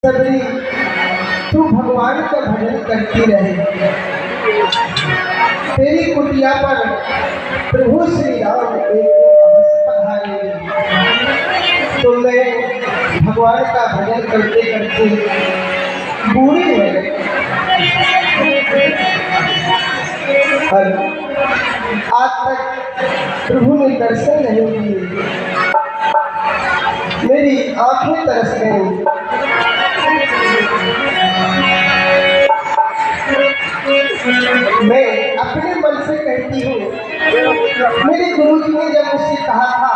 सबरी तू भगवान का भजन करती रहे। तेरी कुटिया पर प्रभु श्री राम अवश्य पधारेंगे। तो मैं भगवान का भजन करते करते बूढ़ी है और आज तक प्रभु ने दर्शन नहीं दिए। मेरी आंखें तरस गई। मैं अपने मन से कहती हूँ, मेरे गुरु जी ने जब मुझसे कहा था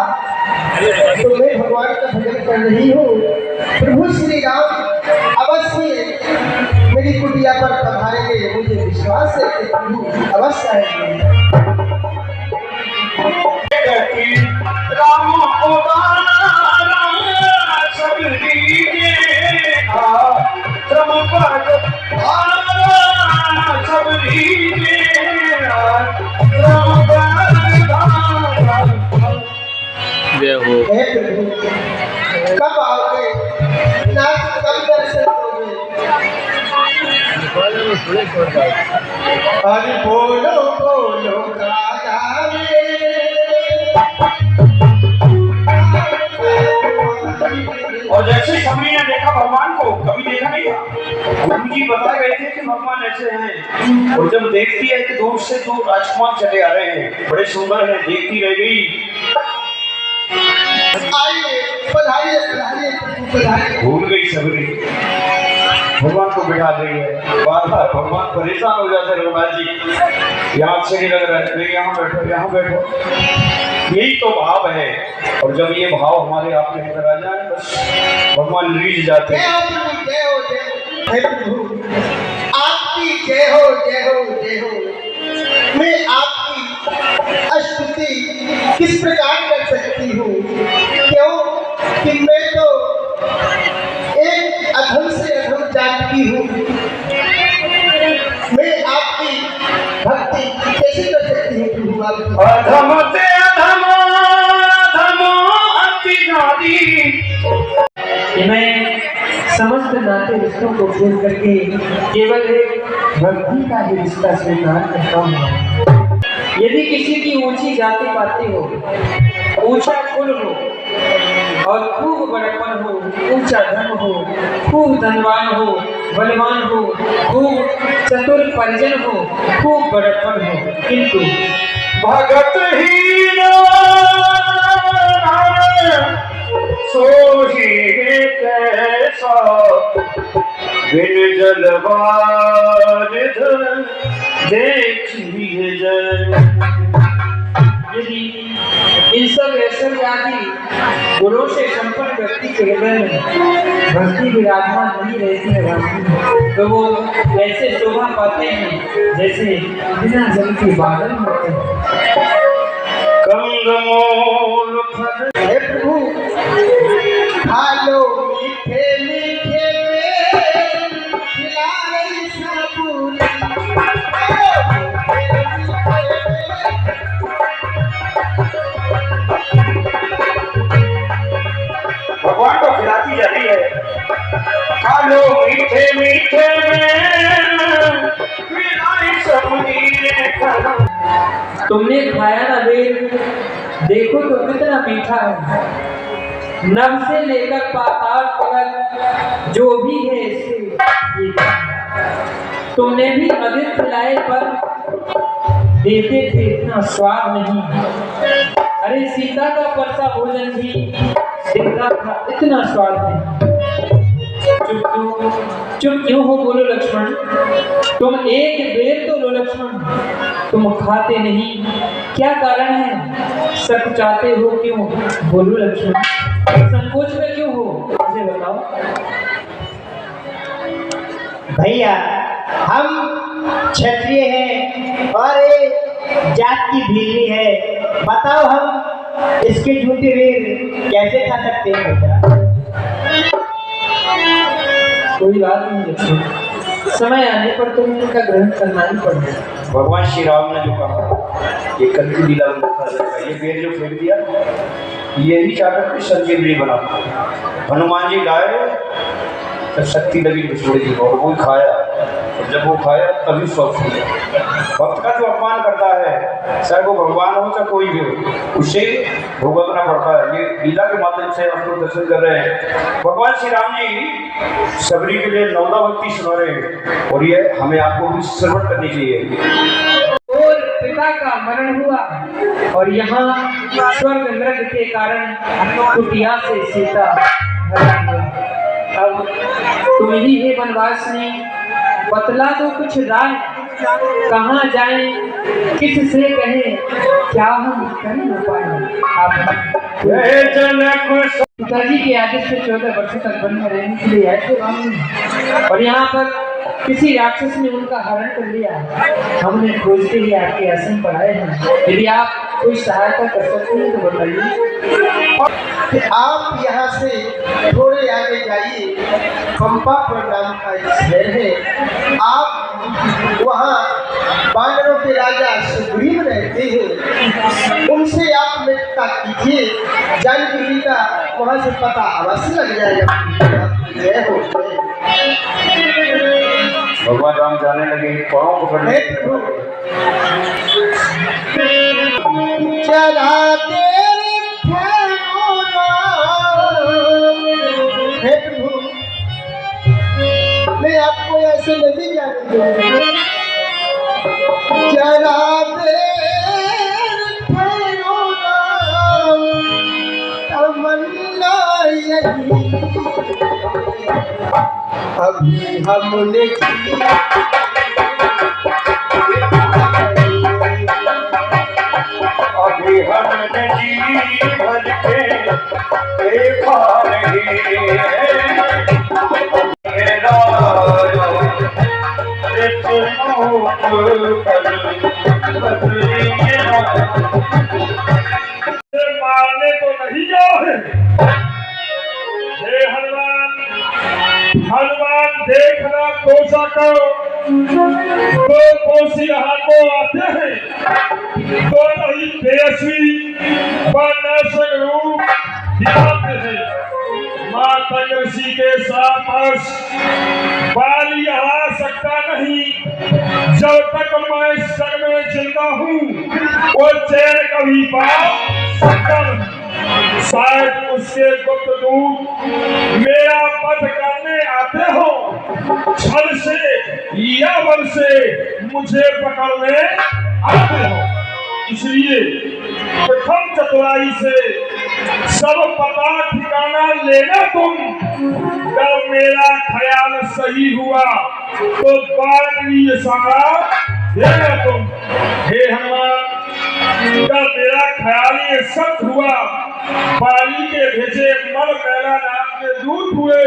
तो मैं भगवान का भजन कर रही हूँ। प्रभु श्री राम अवश्य मेरी कुटिया पर पधारेंगे। मुझे विश्वास है कि प्रभु अवश्य आएंगे। कब आओगे? कब दर्शन दोगे? अरे बोलो बोलो राजा और जैसे सबरी ने देखा भगवान को, कभी देखा नहीं था। गुरु जी बता गए थे कि भगवान ऐसे हैं, और जब देखती है कि दूर से दो राजकुमार चले आ रहे हैं, बड़े सुंदर हैं, देखती रह गई। भूल गई सबरी, भगवान को बिठा रही है। बार बार भगवान परेशान हो जाते रघुनाथ जी, यहाँ से नहीं लग रहा है, नहीं यहाँ बैठो, यहाँ बैठो। यही तो भाव है, और जब ये भाव हमारे आप के अंदर आ जाए बस भगवान रीझ जाते हैं। आपकी जय हो, जय हो, जय हो। मैं आपकी स्तुति किस प्रकार कर सकती हूँ? क्यों कि मैं तो एक अधम से अधम जात की हूँ। मैं आपकी भक्ति कैसे कर सकती हूँ? अधम से अधम, अति जाति। मैं समस्त नाते रिश्तों को छोड़ करके केवल एक भक्ति का ही रिश्ता स्वीकार करता हूँ। यदि किसी की ऊंची जाति पाती हो, ऊंचा कुल हो और खूब बड़प्पन हो, ऊंचा धन हो, खूब धनवान हो, बलवान हो, खूब चतुर परिजन हो, खूब बड़प्पन हो, किंतु भगत ही सोही कैसा बिन जलवार देखिए जय। यदि इन सब ऐसे आदि गुणों से संपन्न व्यक्ति के हृदय में भक्ति विराजमान नहीं रहती है, तो वो ऐसे शोभा पाते हैं जैसे बिना जल के बादल होते हैं। कंदमूल फल प्रभु खालो मीठे मीठे खिलाए साबुन। भगवान को खिलाती जा रही है। खालो मीठे मीठे में तुमने खाया ना बेर, देखो तो कितना मीठा है। नभ से लेकर पाताल तक जो भी है इससे तुमने भी अधिक खिलाए पर देते थे इतना स्वाद नहीं। अरे सीता का परसा भोजन भी देता था, इतना स्वाद नहीं। चुप क्यों हो? बोलो लक्ष्मण, तुम एक बेर तो लो लक्ष्मण, तुम खाते नहीं, क्या कारण है? सकुचाते हो क्यों? बोलो लक्ष्मण, संकोच में क्यों हो? मुझे बताओ। भैया हम क्षत्रिय हैं और एक जात की भीली है। बताओ हम इसके झूठे वेर कैसे खा सकते हैं? बेटा कोई बात नहीं लक्ष्मण, समय आने पर तुम इनका ग्रहण करना ही पड़ेगा। भगवान श्री राम ने जो कहा ये कल की लीला में देखा जाएगा। ये बेर जो फेंक दिया यही चाहकर के संजीवनी बना। हनुमान जी लाए तो शक्ति लगी बिछोड़े की और वो खाया, और जब वो खाया तभी स्वस्थ हुआ। भक्त का जो अपमान करता है, चाहे वो भगवान हो चाहे कोई भी हो, उसे भुगतना पड़ता है। ये लीला के माध्यम से हम लोग दर्शन कर रहे हैं। भगवान श्री राम जी सबरी के लिए नौदा भक्ति सुना रहे हैं, और ये हमें आपको भी श्रवण करनी चाहिए। और पिता का मरण हुआ और यहाँ स्वर्ग नरक के कारण कुटिया से सीता हरण हुआ। अब तुम ही है वनवासिनी, बतला दो कुछ राय, कहाँ जाएं, किस से कहें, क्या हम कर न पाए। आप पिताजी के आदेश से 14 वर्षों तक वन में रहने के लिए ऐसे और यहाँ पर किसी राक्षस ने उनका हरण कर लिया। हमने खोजते ही आपके आसन पर आए हैं। यदि आप कोई सहायता कर सकते हैं तो बताइए। आप यहाँ से थोड़े आगे जाइए, पंपापुर नाम का एक शहर है। आप वहाँ बानरों के राजा सुग्रीव रहते हैं, उनसे आप मित्रता कीजिए। जानकी जी का वहाँ से पता अवश्य लग जाएगा। जय हो। भगवान राम जाने लगे, पाँव पकड़ने चला तेरे हे प्रभु, मैं आपको ऐसे नहीं जाने दूंगा। चला तमन्ना यही अभी हमने अभी हमने जी भर के देखा नहीं मारने तो नहीं जाओ। हे हनुमान, हनुमान देखना कोसा करो, दो कोसी हाथों आते हैं, दोनों ही तेजस्वी वर्णाश्रम रूप दिखाते हैं। माता ऋषि के साथ बाली आ सकता नहीं। जब तक मैं सर में जिंदा हूँ वो चैन कभी पा सकता नहीं। शायद उसके गुप्त दूत मेरा वध करने आते हो, छल से या बल से मुझे पकड़ने आते हो। इसलिए प्रथम चतुराई से सब पता ठिकाना लेना तुम। जब मेरा ख्याल सही हुआ तो बारहवीं सारा देना तुम। हे हनुमान, जब मेरा ख्याल ये सत्य हुआ, बाली के भेजे मल मैला नाम के दूत हुए,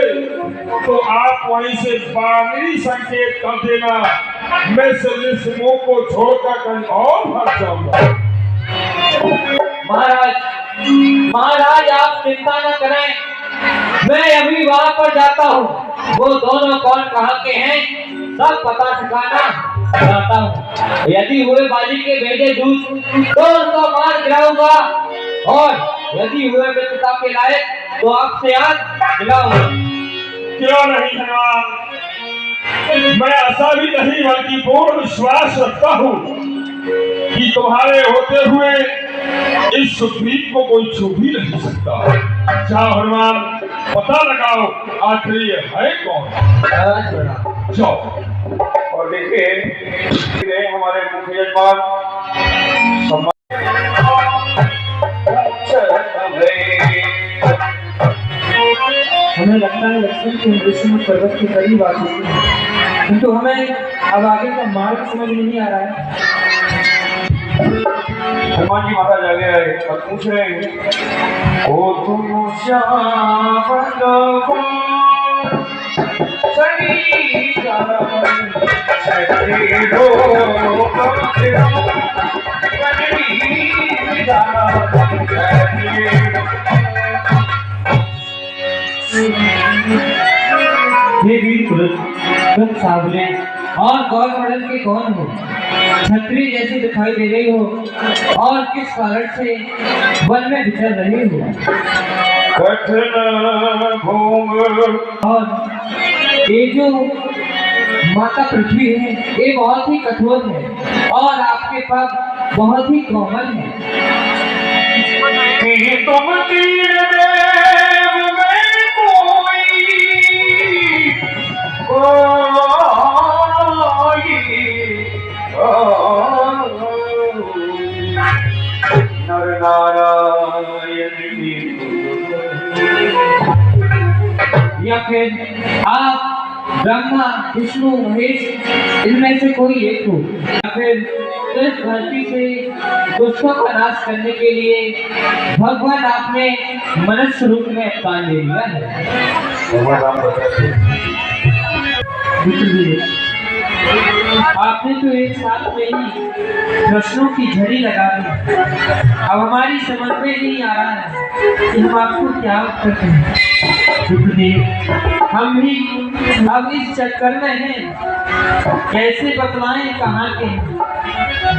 तो आप वहीं से बारहवीं संकेत कर देना। मैं इस मुंह को छोड़कर कहीं और भाग जाऊंगा। महाराज, महाराज आप चिंता न करें, मैं अभी वहां पर जाता हूँ। वो दोनों कौन कहाँ के हैं सब पता ठिकाना बताता हूँ। यदि हुए बाली के भेजे दूत तो उनको मार गिराऊंगा, और यदि हुए मित्रता के लायक तो आपसे आज मिलाऊंगा। क्यों नहीं हनुमान, मैं ऐसा भी नहीं बल्कि पूर्ण विश्वास रखता हूँ कि तुम्हारे होते हुए इस सुग्रीव को कोई छू भी नहीं सकता। जाओ हनुमान, पता लगाओ आखिर ये है कौन। जाओ और देखिए हमारे मुख्य यजमान हमें लगता है लक्ष्मण के ऋषि पर्वत के करीब आ चुके हैं, किंतु हमें अब आगे का मार्ग समझ नहीं आ रहा है। हनुमान जी महाराज आ गया है और पूछ रहे हैं, ओ तुम श्याम सावले और गौर मॉडल के कौन हो? छतरी जैसी दिखाई दे रही हो और किस कारण से वन में विचर रहे हो? कठिन भूमि और ये जो माता पृथ्वी है ये बहुत ही कठोर है और आपके पग बहुत ही कोमल है। कि तुम तीर देव में कोई नर नारायण की या फिर आप ब्रह्मा विष्णु महेश इनमें से कोई एक हो, या फिर इस धरती से दुष्टों का नाश करने के लिए भगवान आपने मनुष्य रूप में अवतार ले लिया है। आपने तो एक साथ में ही प्रश्नों की झड़ी लगा दी। अब हमारी समझ में नहीं आ रहा है कि हम आपको क्या उत्तर दें। हम भी अब इस चक्कर में हैं, कैसे बतलाएं कहाँ के हैं।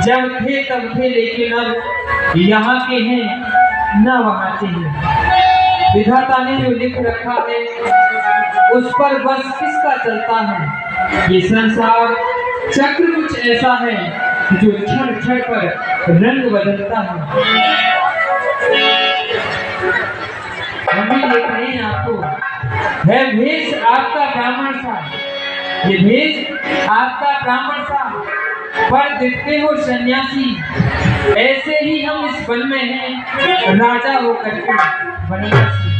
जब थे तब थे लेकिन अब यहाँ के हैं न वहाँ के हैं। विधाता ने जो लिख रखा है उस पर बस किसका चलता है। ये संसार चक्र कुछ ऐसा है जो क्षण क्षण पर रंग बदलता है। हम भी देख रहे हैं आपको, है भेष आपका ब्राह्मण सा, ये भेष आपका ब्राह्मण सा, पर दिखते हो सन्यासी। ऐसे ही हम इस वन में हैं राजा होकर के वनवासी।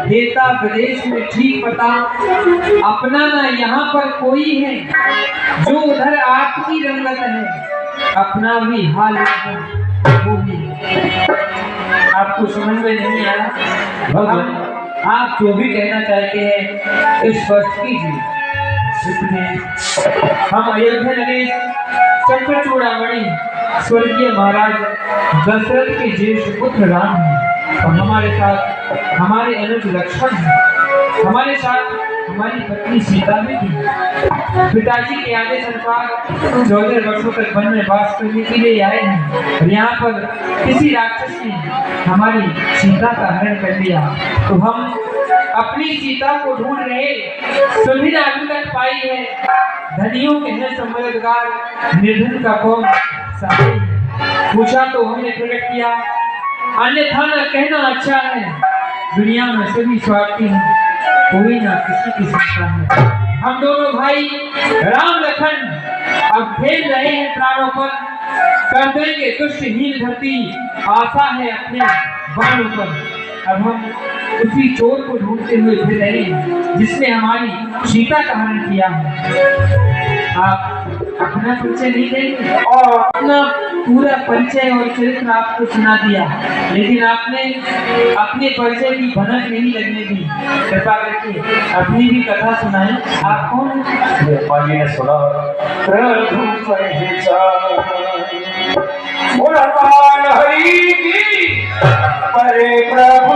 देता प्रदेश में ठीक पता, अपना ना यहाँ पर कोई है। जो उधर आपकी रंगत है अपना भी हाल वो भी है। आपको समझ में नहीं आया? भगवान आप जो भी कहना चाहते हैं इस स्पष्ट कीजिए। हम अयोध्या नरेश चक्रचूड़ामणि स्वर्गीय महाराज दशरथ के ज्येष्ठ पुत्र राम हैं और हमारे साथ हमारे अनुज लक्ष्मण हैं। हमारे साथ हमारी पत्नी सीता भी थी। पिताजी के आदेश अनुसार 14 वर्षों तक वन में वास करने के लिए आए हैं और यहाँ पर किसी राक्षस ने हमारी सीता का हरण कर लिया, तो हम अपनी सीता को ढूंढ रहे। सुधी अभी तक पाई है, धनियों के हैं समझदार, निर्धन का कौन सहाय। पूछा तो हमने प्रकट किया, अन्यथा न कहना अच्छा है। दुनिया में सभी स्वार्थी हैं, कोई ना किसी की चिंता है। हम दोनों भाई राम लखन अब खेल रहे हैं प्राणों पर, कर देंगे तुष्टहीन धरती, आशा है अपने बाणों पर। अब हम उसी चोर को ढूंढते हुए फिर रहे हैं जिसने हमारी सीता का हरण किया है। आप अपना परिचय नहीं देंगे और अपना पूरा परिचय और चरित्र आपको सुना दिया, लेकिन आपने अपने परिचय की भनक नहीं लगने दी। कृपा करके अपनी भी कथा सुनाएं। आप कौन हैं? पाजी ने सुना प्रभु हरि की परे प्रभु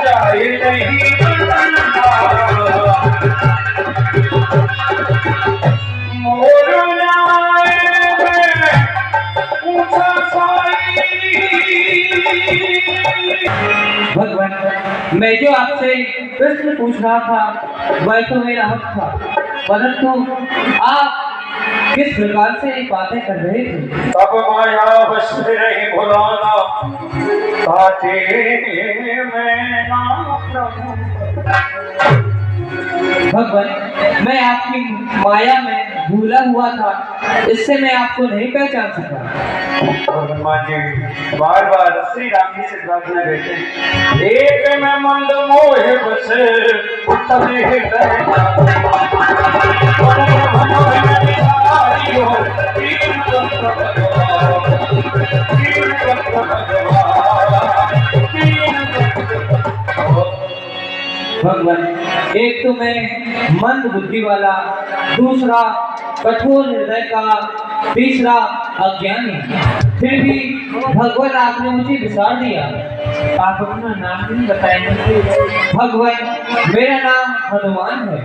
जाए नहीं भगवान, मैं जो आपसे प्रश्न पूछ रहा था वह तो मेरा हक था, परंतु आप किस प्रकार से बातें कर रहे थे? तब माया बस नहीं भुलाना मैं भगवान, मैं आपकी माया में भूला हुआ था, इससे मैं आपको नहीं पहचान सका। हनुमान जी बार बार श्री राम जी से प्रार्थना करते हैं, एक में मंद मोह बस तभी भगवान, एक तो मैं मंद बुद्धि वाला, दूसरा कठोर हृदय का, तीसरा अज्ञानी, फिर भी भगवान आपने मुझे विचार दिया। आप अपना नाम नहीं बताएंगे? भगवान, मेरा नाम हनुमान है।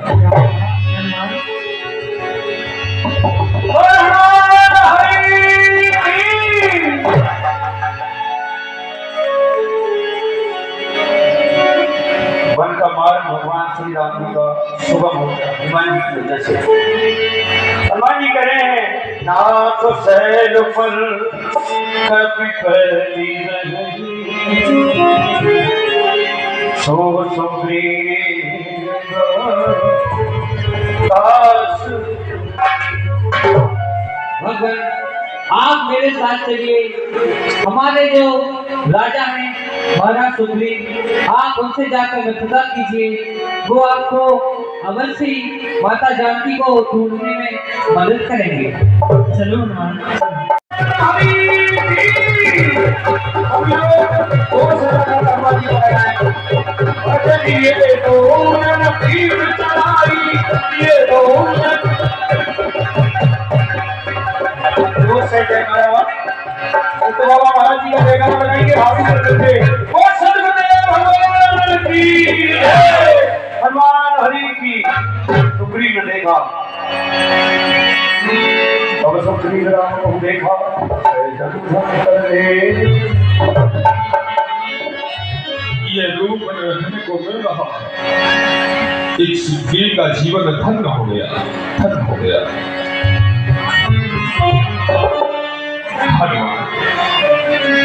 हमारे भगवान श्री राम जी का शुभम हो गया हनुमान जी की वजह से। हनुमान जी कह रहे हैं नाथ सैल पर कपि पली सो सुग्रीव दास। भगवान आप मेरे साथ चलिए। हमारे जो राजा हैं महाराज सुग्रीव, आप उनसे जाकर मित्रता कीजिए। वो आपको अवश्य ही माता जानकी को ढूंढने में मदद करेंगे। चलो हनुमान। तो बाबा महाराज जी का जयकारा लगाएंगे और सदगुरुदेव भगवान की जय। हनुमान हरि की। सुग्रीव ने देखा, अब सुग्रीव राम को देखा, ये रूप रखने को मिल रहा है। एक सुग्रीव का जीवन धन्य हो गया, धन्य हो गया।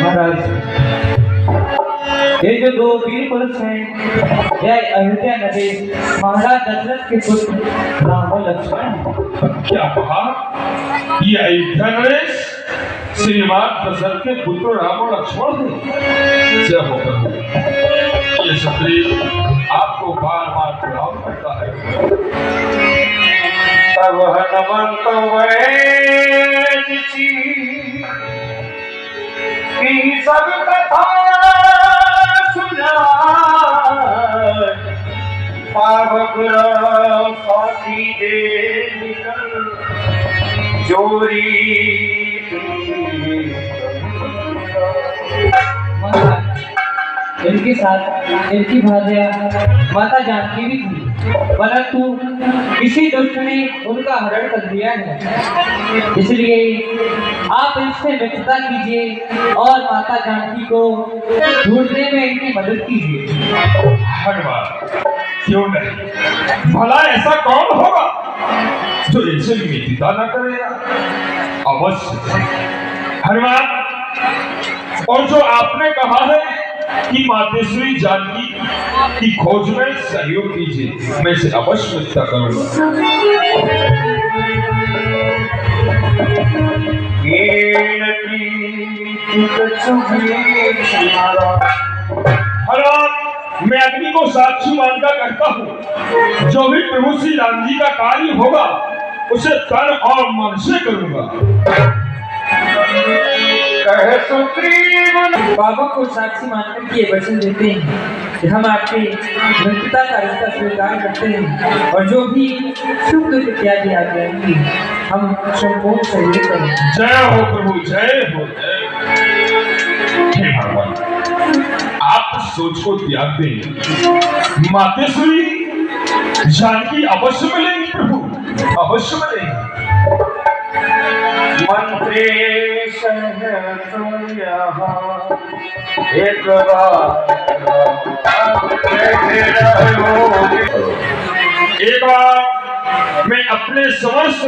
महाराज ये जो दो वीर पुरुष हैं यह अयोध्या नगरी महाराज दशरथ के पुत्र राम और लक्ष्मण। क्या कहा? ये अयोध्या नरेश श्रीमान दशरथ के पुत्र राम और लक्ष्मण थे। जय हो प्रभु। ये सुग्रीव आपको बार बार प्रणाम करता है। तब हनुमंत की सब कथा सुना पावक फांसी दे निकल चोरी। इनके साथ इनकी भार्या माता जानकी भी थी, परंतु किसी दुष्ट ने उनका हरण कर दिया है। इसलिए आप इनसे मित्रता कीजिए और माता जानकी को ढूंढने में इनकी मदद कीजिए। हनुमान क्यों नहीं, भला ऐसा कौन होगा जो इनसे मित्रता न करेगा? अवश्य हनुमान। और जो आपने कहा है कि मातेश्वरी जानकी की खोज में सहयोग कीजिए, मैं इसे अवश्य मित्रता करूंगा। मैं अग्नि को साक्षी मानकर कहता हूँ, जो भी प्रभु श्री राम जी का कार्य होगा उसे तन और मन से करूंगा। बाबा को साक्षी मानकर ये वचन देते हैं कि हम आपके मित्रता का रिश्ता स्वीकार करते हैं और जो भी सुख दुख इत्यादि आ जाएंगे हम संपूर्ण सहयोग करेंगे। जय हो प्रभु, जय हो, जय। हे भगवान, आप सोच को त्याग दें। मातेश्वरी जानकी अवश्य मिलेंगी प्रभु, अवश्य मिलेंगी। मंत्री एक बार मैं अपने समस्त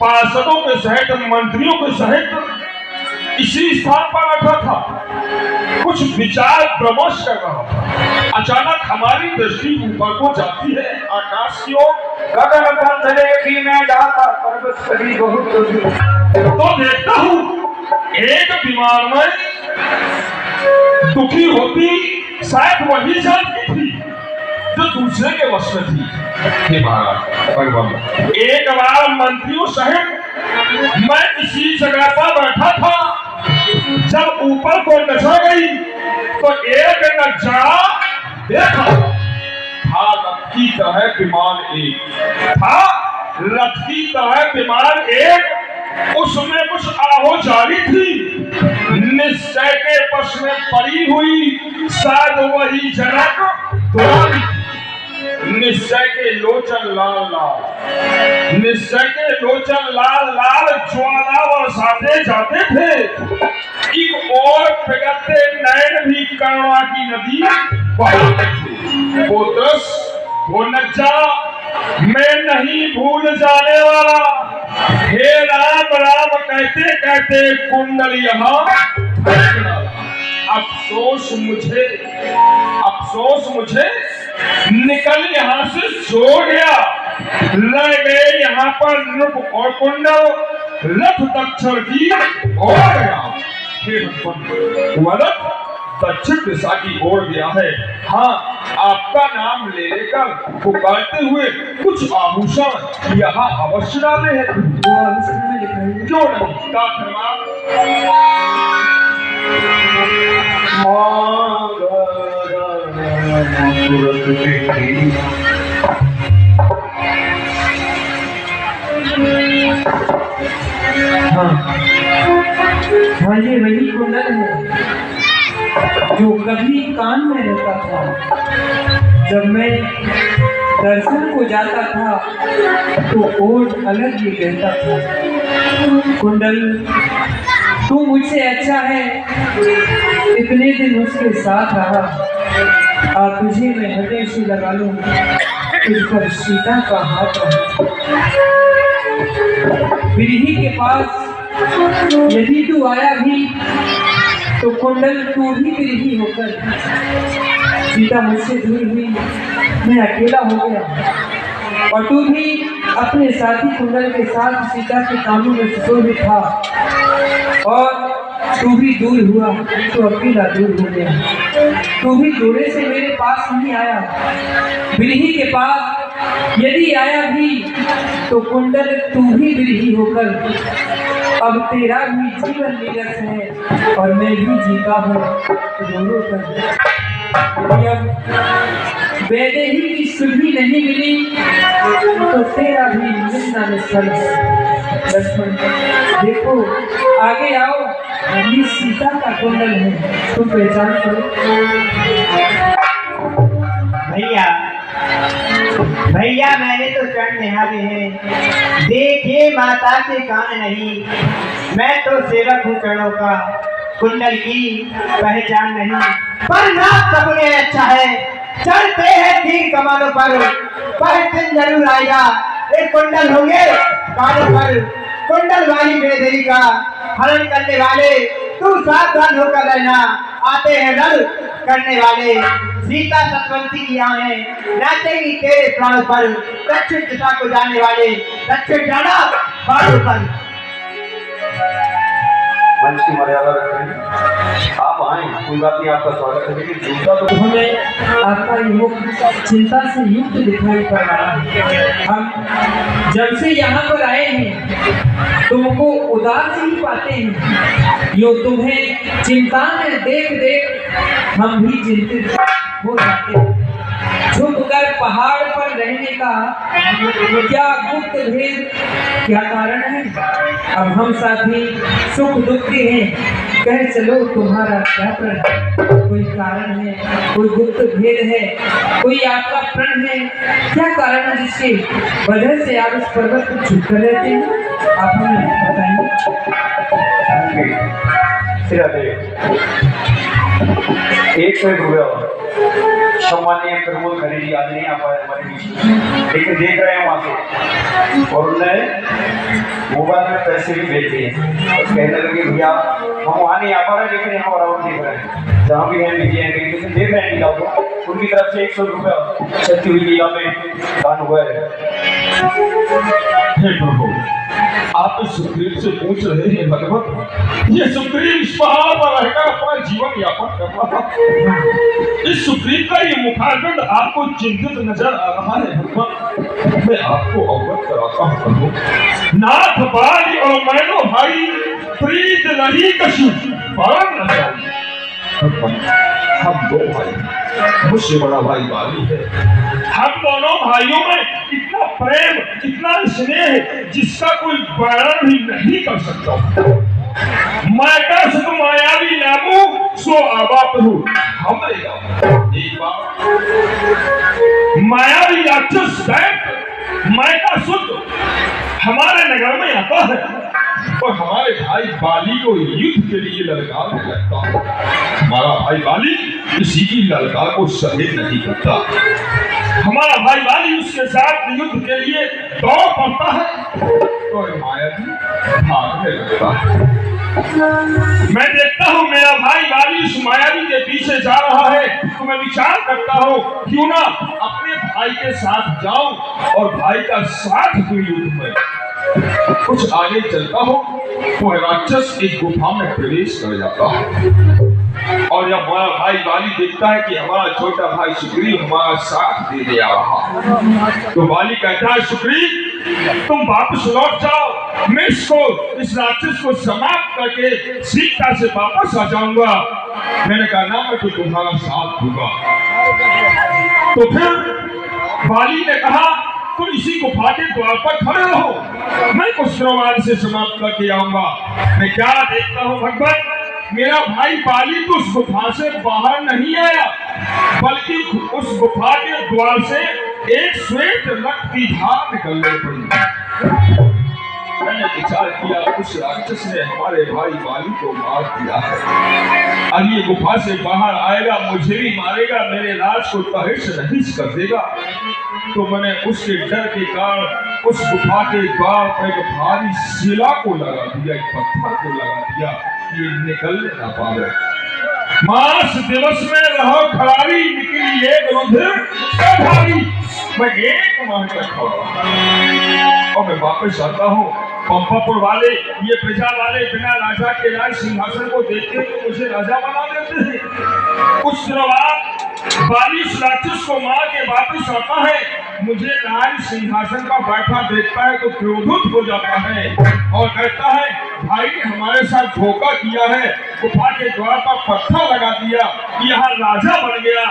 पार्षदों के सहित मंत्रियों के सहित इसी स्थान पर बैठा था, कुछ विचार विमर्श कर रहा था। अचानक हमारी दृष्टि ऊपर को जाती है, आकाश की ओर। गगन पंथ देखी मैं जाता पर्वत सभी बहुत तो देखता हूँ एक विमान में दुखी होती शायद वही जानती थी जो दूसरे के वश में थी। हे महाराज भगवान, एक बार मंत्रियों सहित मैं इसी जगह पर बैठा था, जब ऊपर को नजर गई तो एक नजारा देखा। था रथ की तरह विमान एक, था रथ की तरह विमान एक, उसमें कुछ आहोजारी थी। निश्चय के वश में पड़ी हुई शायद वही जनक द्रौपदी। निश्चय के लोचन लाल लाल, निश्चय के लोचन लाल लाल ज्वाला बरसाते जाते थे। एक और पिघलते नैन भी करुणा की नदी बहाते थे। वो दृश्य, वो नक्शा मैं नहीं भूल जाने वाला। हे राम राम कहते कहते कुंडल यहाँ अफसोस मुझे निकल यहाँ से सो गया। रह गए यहाँ पर रूप और कुंडल, रथ दक्षिण की ओर गया। हे भगवान, वह रथ दक्षिण दिशा की ओर गया है। हाँ, आपका नाम ले लेकर पुकारते हुए कुछ आभूषण यहाँ अवश्य डाले हैं। वो आभूषण में दिखाई क्यों नहीं का हाँ, ये वही कुंडल है जो कभी कान में रहता था। जब मैं दर्शन को जाता था तो ओट अलग ही कहता था। कुंडल, तू मुझसे अच्छा है, इतने दिन उसके साथ रहा, आ तुझे मैं हृदय से लगा लूं, तुझ पर सीता का हाथ रहा। बिरही के पास यदि तू आया भी तो कुंडल तू भी बिरही होकर, सीता मुझसे दूर हुई, मैं अकेला हो गया और तू भी अपने साथी कुंडल के साथ सीता के कामों में सुशोभित था और तू भी दूर हुआ तो अकेला दूर हो गया। तू भी जोड़े से मेरे पास नहीं आया, बिरही के पास यदि आया भी तो कुंडल तू भी बिरही होकर, अब तेरा भी जीवन निरस है और मैं भी जीता हूँ रो कर। वैदेही की सुधि नहीं मिली तो तेरा भी मिलना निश्चल है। लक्ष्मण, देखो आगे आओ, ये सीता का कुंडल है, तुम पहचान करो। भैया मैंने तो चरण निहारे हैं, देखिए माता के कान नहीं, मैं तो सेवक हूँ चरणों का, कुंडल की पहचान नहीं। पर नाम सबने अच्छा है, चलते हैं तीर कमानों पर दिन जरूर आएगा। एक कुंडल होंगे कानों पर, कुंडल वाली बेदेवी का हरण करने वाले, तू सावधान होकर रहना, आते हैं रण करने वाले। सीता सतवंती की आंखें नाचेंगी तेरे प्राणों पर, दक्षिण दिशा को जाने वाले दक्षिण जाना बाणों पर। मंच की मर्यादा रखें, आप आए, कोई बात नहीं, आपका स्वागत है, लेकिन जूता तो हमें आपका युग चिंता से युक्त दिखाई पड़ रहा है। हम जब से यहाँ पर आए हैं तुमको उदास ही पाते हैं, यो तुम्हें चिंता में देख देख हम भी चिंतित हो जाते हैं। झुक कर पहाड़ पर रहने का क्या गुप्त भेद, क्या कारण है? अब हम साथी सुख दुख के हैं, कह चलो तुम्हारा क्या प्रण है? कोई कारण है, कोई गुप्त भेद है, कोई आपका प्रण है, क्या कारण है जिसके वजह से आप इस पर्वत को छुप कर रहते हैं? आप हमें बताइए। ₹101 सम्मानीय प्रमोद खरे जी आज नहीं आ पाए हमारे बीच, लेकिन देख रहे हैं वहां से, और उन्होंने मोबाइल में पैसे भी भेज दिए और कहने लगे भैया हम वहाँ नहीं आ पा रहे, लेकिन यहाँ बराबर देख रहे हैं, जहाँ भी हैं बिजी हैं, लेकिन देख रहे हैं लीला को, उनकी तरफ से ₹100 सच्ची हुई लीला में दान हुआ है। हे प्रभु, आप इस सुग्रीव से पूछ रहे हैं भगवत, ये सुग्रीव इस पहाड़ पर रहकर अपना जीवन यापन कर रहा था, इस सुग्रीव का ये मुखारबिंद आपको चिंतित नजर आ रहा है भगवत। मैं आपको अवगत कराता हूँ प्रभु, नाथ बाली और मैनो भाई प्रीत नहीं कशु वरण न जाई। हम दो भाई, मुझसे बड़ा भाई बाली है, हम दोनों भाइयों में इतना प्रेम, इतना स्नेह जिसका कोई वर्णन भी नहीं कर सकता। मैं का सुख मायावी नामू सो आबाप हूँ हमरे गाँव। एक बार मायावी राक्षस दैत्य मैं का सुख हमारे नगर में आता है, और हमारे भाई बाली को युद्ध के लिए ललकारने लगता हूँ। हमारा भाई बाली किसी की ललकार को सहे नहीं करता। हमारा भाई बाली उसके साथ युद्ध के लिए दौड़ पड़ता है और मायावी भागने लगता है। मैं देखता हूँ मेरा भाई बाली उस मायावी के पीछे जा रहा है, तो मैं विचार करता हूँ क्यों ना अपने भाई के साथ जाऊं और भाई का साथ दूं युद्ध में। कुछ आगे चलता हूँ तो राक्षस एक गुफा में प्रवेश कर जाता है और जब हमारा भाई बाली देखता है कि हमारा छोटा भाई सुग्रीव हमारा साथ दे आ रहा, तो बाली कहता है सुग्रीव तुम वापस लौट जाओ, मैं इस राक्षस को समाप्त करके सीता से वापस आ जाऊंगा। मैंने कहा ना मैं तो तुम्हारा साथ दूंगा। तो फिर बाली ने कहा तुम इसी गुफा के द्वार पर खड़े रहो, मैं कुशलवान से समाप्त करके आऊंगा। मैं क्या देखता हूँ भगवान, मेरा भाई बाली तो उस गुफा से बाहर नहीं आया, बल्कि उस गुफा के द्वार से एक श्वेत रक्त की धार निकलने पड़ी। मैंने विचार किया उस राक्षस ने हमारे भाई बाली को मार दिया है, अब ये गुफा से बाहर आएगा मुझे भी मारेगा, मेरे राज को तहस नहिस कर देगा। तो मैंने उसके डर के कारण उस गुफा के द्वार पर एक भारी शिला को लगा दिया, एक पत्थर को लगा दिया कि ये निकलने ना पावे। मास दिवस में रहो खरारी, निकली एक रुधिर मैं एक माह तक खड़ा और मैं वापस आता हूँ। पंपापुर वाले ये प्रजा वाले बिना राजा के राज सिंहासन को देखते तो मुझे राजा बना देते हैं। उस बाली उस राक्षस को मार के वापस आता है, मुझे राज सिंहासन का बैठा देखता है तो क्रोधित हो जाता है और कहता है भाई ने हमारे साथ धोखा किया है, गुफा के द्वार पर पत्थर लगा दिया, यहाँ राजा बन गया।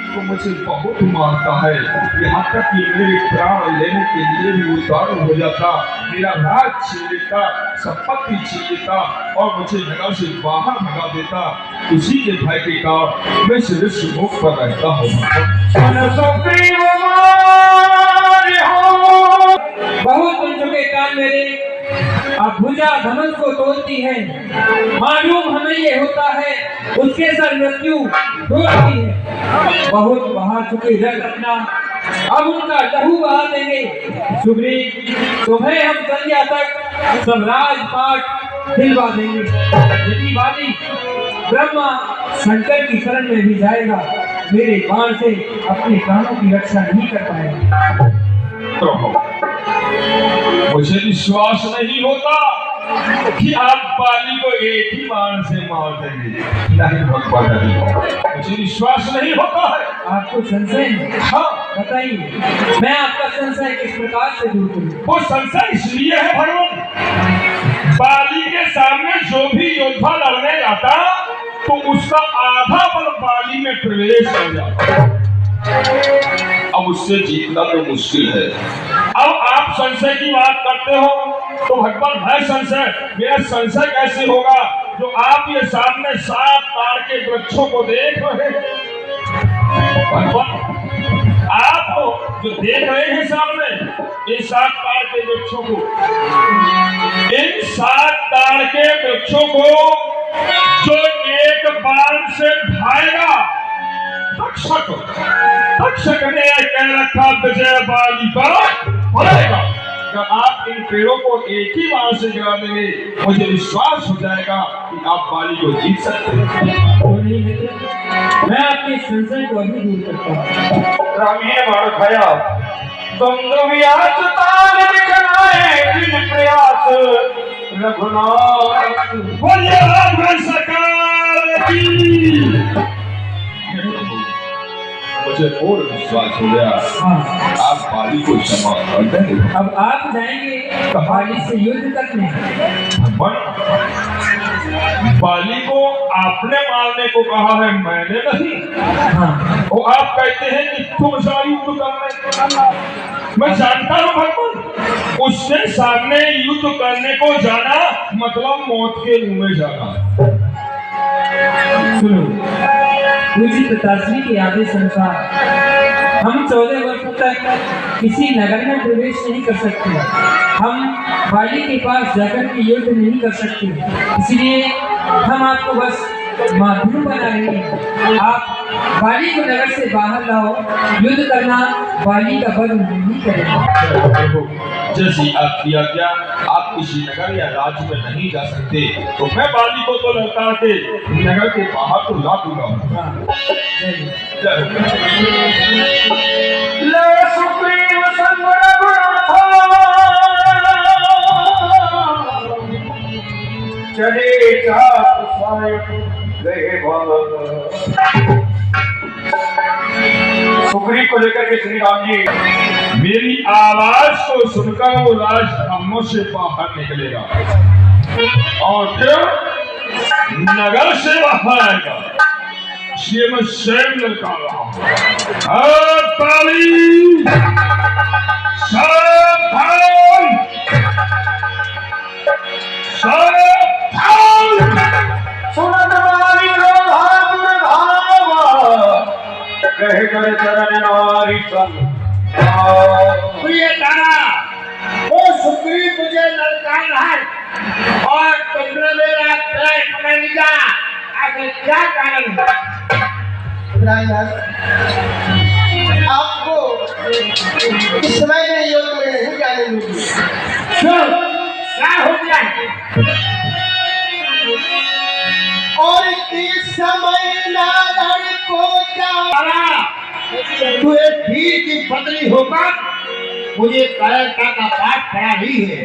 तो मुझे बहुत मारता है, यहाँ तक कि मेरे प्राण लेने के लिए भी उतारू हो जाता, मेरा राज छीन लेता, संपत्ति छीन लेता और मुझे नगर से बाहर भगा देता। उसी के भय के कारण मैं सिर्फ मुख पर रहता हूँ। बहुत बन चुके कान मेरे, अब भुजा धनुष को तोड़ती है, मालूम हमें ये होता है उसके सर मृत्यु दौड़ती है। बहुत बहा चुके रक्त अपना, अब उनका लहू बहा देंगे। सुग्रीव तुम्हें हम संध्या तक सब राजपाट दिलवा देंगे। यदि बाली ब्रह्मा शंकर की शरण में भी जाएगा, मेरे बाण से अपने प्राणों की रक्षा नहीं कर पाएगा। मुझे विश्वास नहीं होता कि आप बाली को एक ही बाण से मार देंगे। नहीं भगवान, मुझे विश्वास नहीं होता है। आपको संशय है? हाँ बताइए, मैं आपका संशय किस प्रकार से दूर करूं? वो संशय इसलिए है भगवान, बाली के सामने जो भी योद्धा लड़ने जाता तो उसका आधा बल बाली में प्रवेश कर जाता, अब उससे जीतना तो मुश्किल है। अब आप संशय की बात करते हो तो भगवान है संशय, मेरा संशय कैसे होगा जो आप ये सामने 7 ताड़ के वृक्षों को देख रहे हैं। भगवान आप तो जो देख रहे हैं सामने इन 7 ताड़ के वृक्षों को, इन 7 ताड़ के वृक्षों को जो एक बाण से ढाएगा, तक्षक ने कह रखा विजय बाली पर पड़ेगा। अगर आप इन पेड़ों को एक ही बार से गिरा देंगे, मुझे विश्वास हो जाएगा कि आप बाली को जीत सकते हैं। मैं आपके संशय को अभी दूर करता हूँ। रामीय मार खाया द्वंद्वव्यास तान दिखनाए दिन प्रयास रघुनाथ। बोलिए राघव सरकार की। मुझे और विश्वास हो गया आप बाली को क्षमा कर देंगे। अब आप जाएंगे बाली से युद्ध करने। बाली को आपने मारने को कहा है, मैंने नहीं। वो आप कहते हैं कि तुम जा युद्ध करने, मैं जानता हूँ भगवान, उसके सामने युद्ध करने को जाना मतलब मौत के मुंह में जाना। सुनो, पूजी पिताश्री के आदेश अनुसार हम 14 वर्षों तक किसी नगर में प्रवेश नहीं कर सकते। हम वाली के पास जाकर के युद्ध नहीं कर सकते, इसलिए हम आपको बस माध्यम बना रहे हैं। आप वाली को नगर से बाहर लाओ, युद्ध करना वाली का वध नहीं करेगा। जैसी आपकी आज्ञा। आप किसी नगर या राज्य में नहीं जा सकते तो मैं बाली को तो लौटा के नगर के बाहर तो ला दूंगा। चले सुग्रीव को लेकर के श्री राम जी मेरी आवाज को सुनकर वो राज धर्मों से बाहर निकलेगा और फिर नगर से बाहर आएगा। इसलिए मैं स्वयं लड़का रहा हूं। कहे करे चरण नारी प्रिय तारा, वो सुग्रीव मुझे ललकार रहा है और तुमने मेरा पैर पकड़ लिया। आखिर क्या कारण है? आपको इस समय में युद्ध में नहीं जाने दूंगी। क्यों? क्या हो गया? और इस समय नारायण को जाना तू एक भीड़ की पत्नी होकर मुझे कायरता का पाठ पढ़ा ही है।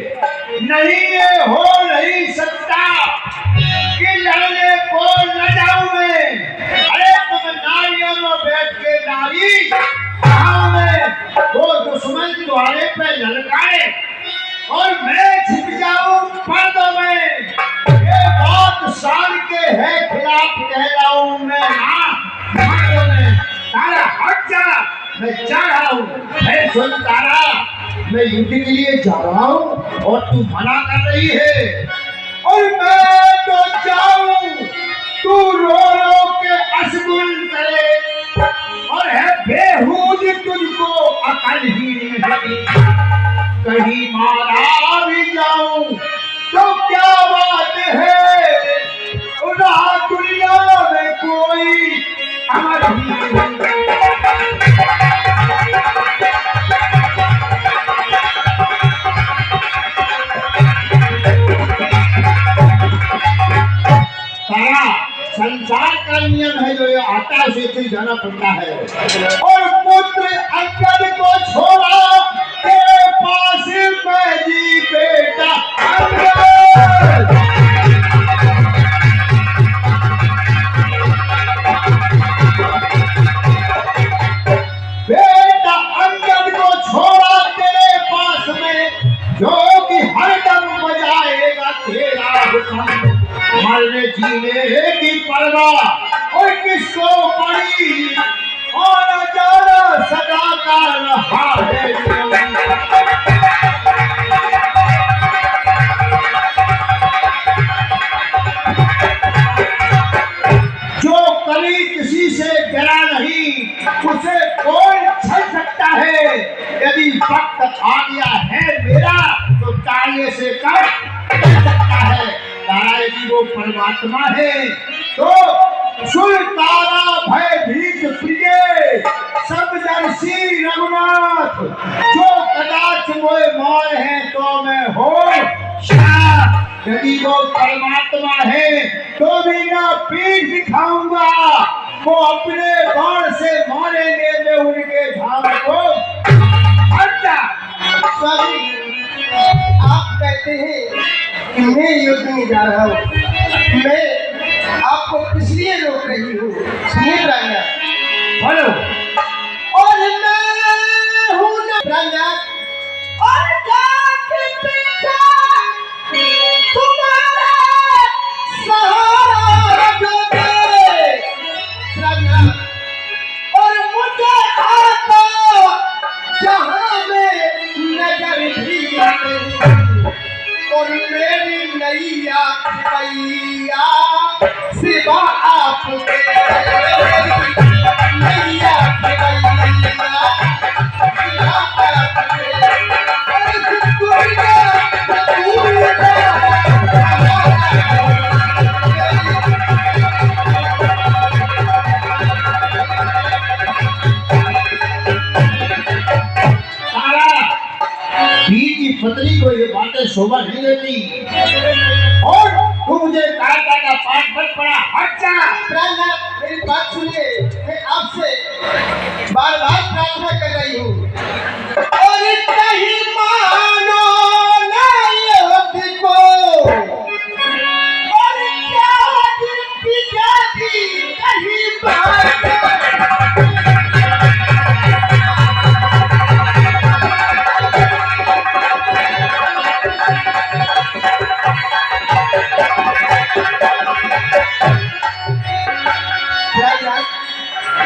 नहीं ये हो नहीं सकता कि लड़ने को न जाऊं मैं। अरे तुम नारियों में बैठ के नारी कहाँ में वो दुश्मन द्वारे पे ललकारे और मैं छिप जाऊं पर्दों में। ये बात शान के है खिलाफ कहलाऊं मैं। तारा हट जा, मैं जा रहा हूँ। सुन तारा, मैं युद्ध के लिए जा रहा हूँ और तू मना कर रही है। और मैं तो जाऊं, तू रो रो के अशगुल करे और है बेहूद तुझको अकल ही नहीं। कहीं मारा भी जाऊं तो क्या बात है, उन्हें दुनिया में कोई अमर ही नहीं। संसार का नियम है, जो ये आता है उसे फिर जाना पड़ता है। और पुत्र अंगद को छोड़ा तेरे पास मैं जी बेटा अंगद। बेटा अंगद को छोड़ा तेरे पास में, जो कि हरदम बजाएगा तेरा हुक्म। मरने जीने की परवाह और किसको पड़ी, और जाना सदा का रहा है। जो कभी किसी से डरा नहीं उसे कौन छल सकता है। यदि वक्त आ गया है मेरा तो ताले से कर सकता है। तारा यदि वो परमात्मा है तो सुन तारा भयभीत प्रिय समदर्शी रघुनाथ, जो कदाच मोए मोर है तो मैं हो। यदि वो परमात्मा है तो भी ना पीठ दिखाऊंगा, वो अपने बाण से मारेंगे मैं उनके धाम को। आप कहते हैं कि मैं युद्ध में जा रहा हूँ, मैं आपको किस लिए रोक रही हूँ सुनिए राजा। बोलो। और मैं हूँ राजा और जाके पीछा तुम्हारा सहारा दे राजा। और मुझे आता जहाँ में नजर भी और मेरी नैया नैया सिवा आपके नैया नैया सिवा आपके। के शोभा नहीं देती। और तू मुझे कायदा का पाठ मत पढ़ा, हट जा। प्रार्थना, मेरी बात सुनिए, मैं आपसे बार बार प्रार्थना कर रही हूँ और कहीं मानो ना युद्ध को और क्या दिन पिता की कहीं बात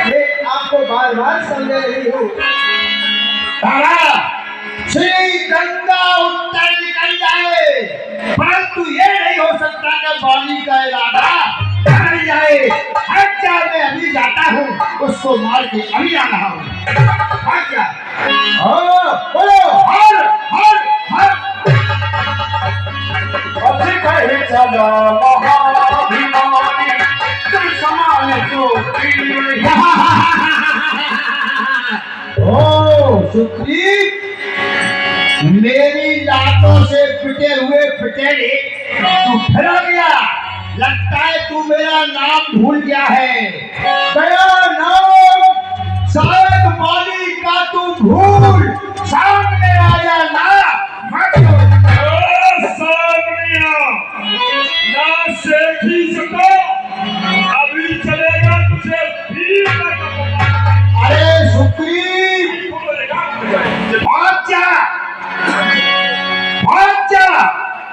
मैं आपको बार बार समझा रही हूँ। तारा श्री गंगा उत्तर निकल जाए, परंतु ये नहीं हो सकता कि बाली का इरादा कर जाए। हट जा, मैं अभी जाता हूँ, उसको मार के अभी आ रहा हूँ। हट जा। बोलो हर हर हर। अभी कहे चलो महाभिमानी तुम समान जो ओ सुग्रीव, मेरी लातों से पिटे हुए पिटेले तू फिर आ गया। लगता है तू मेरा नाम भूल गया है। तेरा नाम शायद माली का तू भूल। सामने आया ना मत सामने ना से खींचता, अभी चलेगा तुझे भीड़ का। अरे सुग्रीव, भाग जा, भाग जा,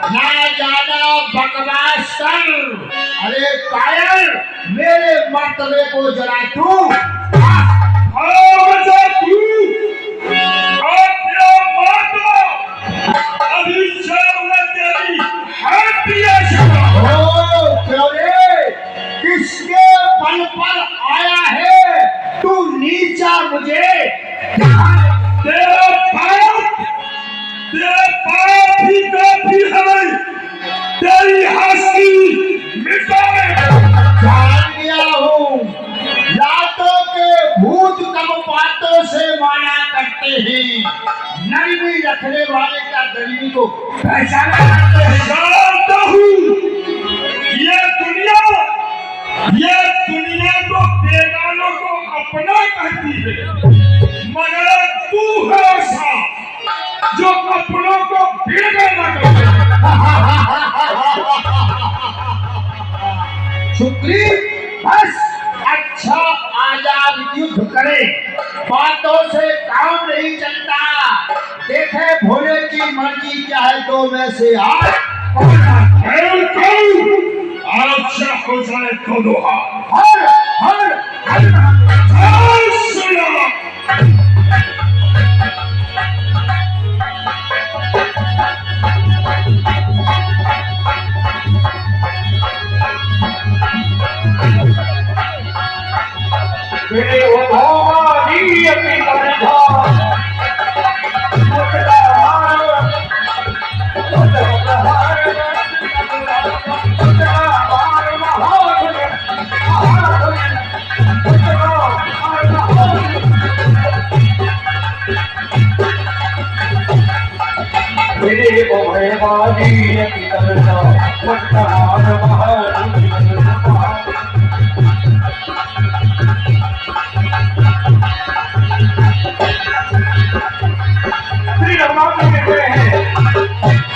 ना ज्यादा बकवास कर। अरे कायर, मेरे मर्तबे को जरा तू अभी तेरी हड्डियां किसके बल पर आया है तू नीचा मुझे? तेरा पाप ही काफी है तेरी हंसी मिटाने को। जान गया हूँ, लातों के भूत कम बातों से माया करते हैं, नरमी रखने वाले का गरीबी को पहचाना करते हैं। जानता हूँ ये दुनिया तो बेगानों को अपना कहती है, मगर तू है ऐसा जो अपनों को बेगाना कहता है। सुग्रीव, बस अच्छा आजाद युद्ध करे, बातों से काम नहीं चलता। देखे भोले की मर्जी क्या है, दो में से आज अच्छा हो जाए तो दोहा हर हर हर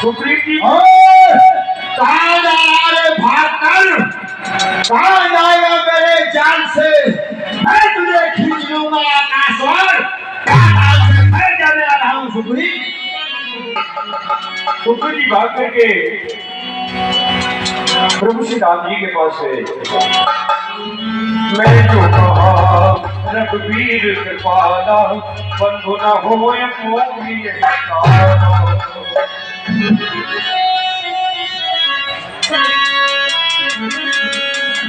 सुप्रीम की कहाँ जा रहा है? भाग कर, कहाँ जाएगा मेरे जान से? मैं तुझे खींच लूंगा आकाशवाण। मैं जाने आ रहा हूँ सुग्रीव। सुप्रीम की बात करके प्रभु श्री राम जी के पास है। मैं जो कहा रघुवीर कृपाला बंधु न हो मोही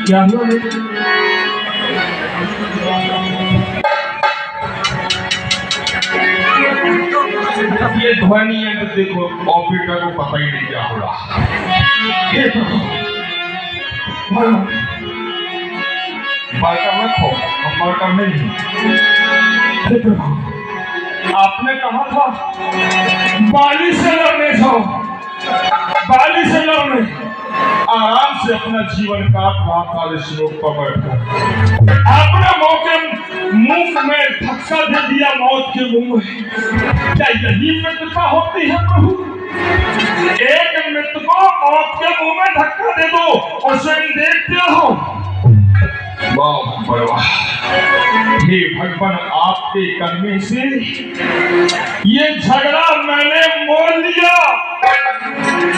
क्या हुआ? ये ध्वनि है तो देखो ऑपरेटर को पता ही नहीं क्या हो रहा। बाटा मत हो, बाटा नहीं। आपने कहा था बाली से लड़ने जाओ, बाली से लड़ने आराम से अपना जीवन काट रहा था इस लोग पर बैठकर। आपने मौके मुंह में धक्का दे दिया मौत के मुंह में। क्या यही मित्रता होती है प्रभु? एक मित्र को मौत के मुंह में धक्का दे दो और स्वयं देखते हो। वाह, हे भगवान, आपके करने से ये झगड़ा मैंने मोल लिया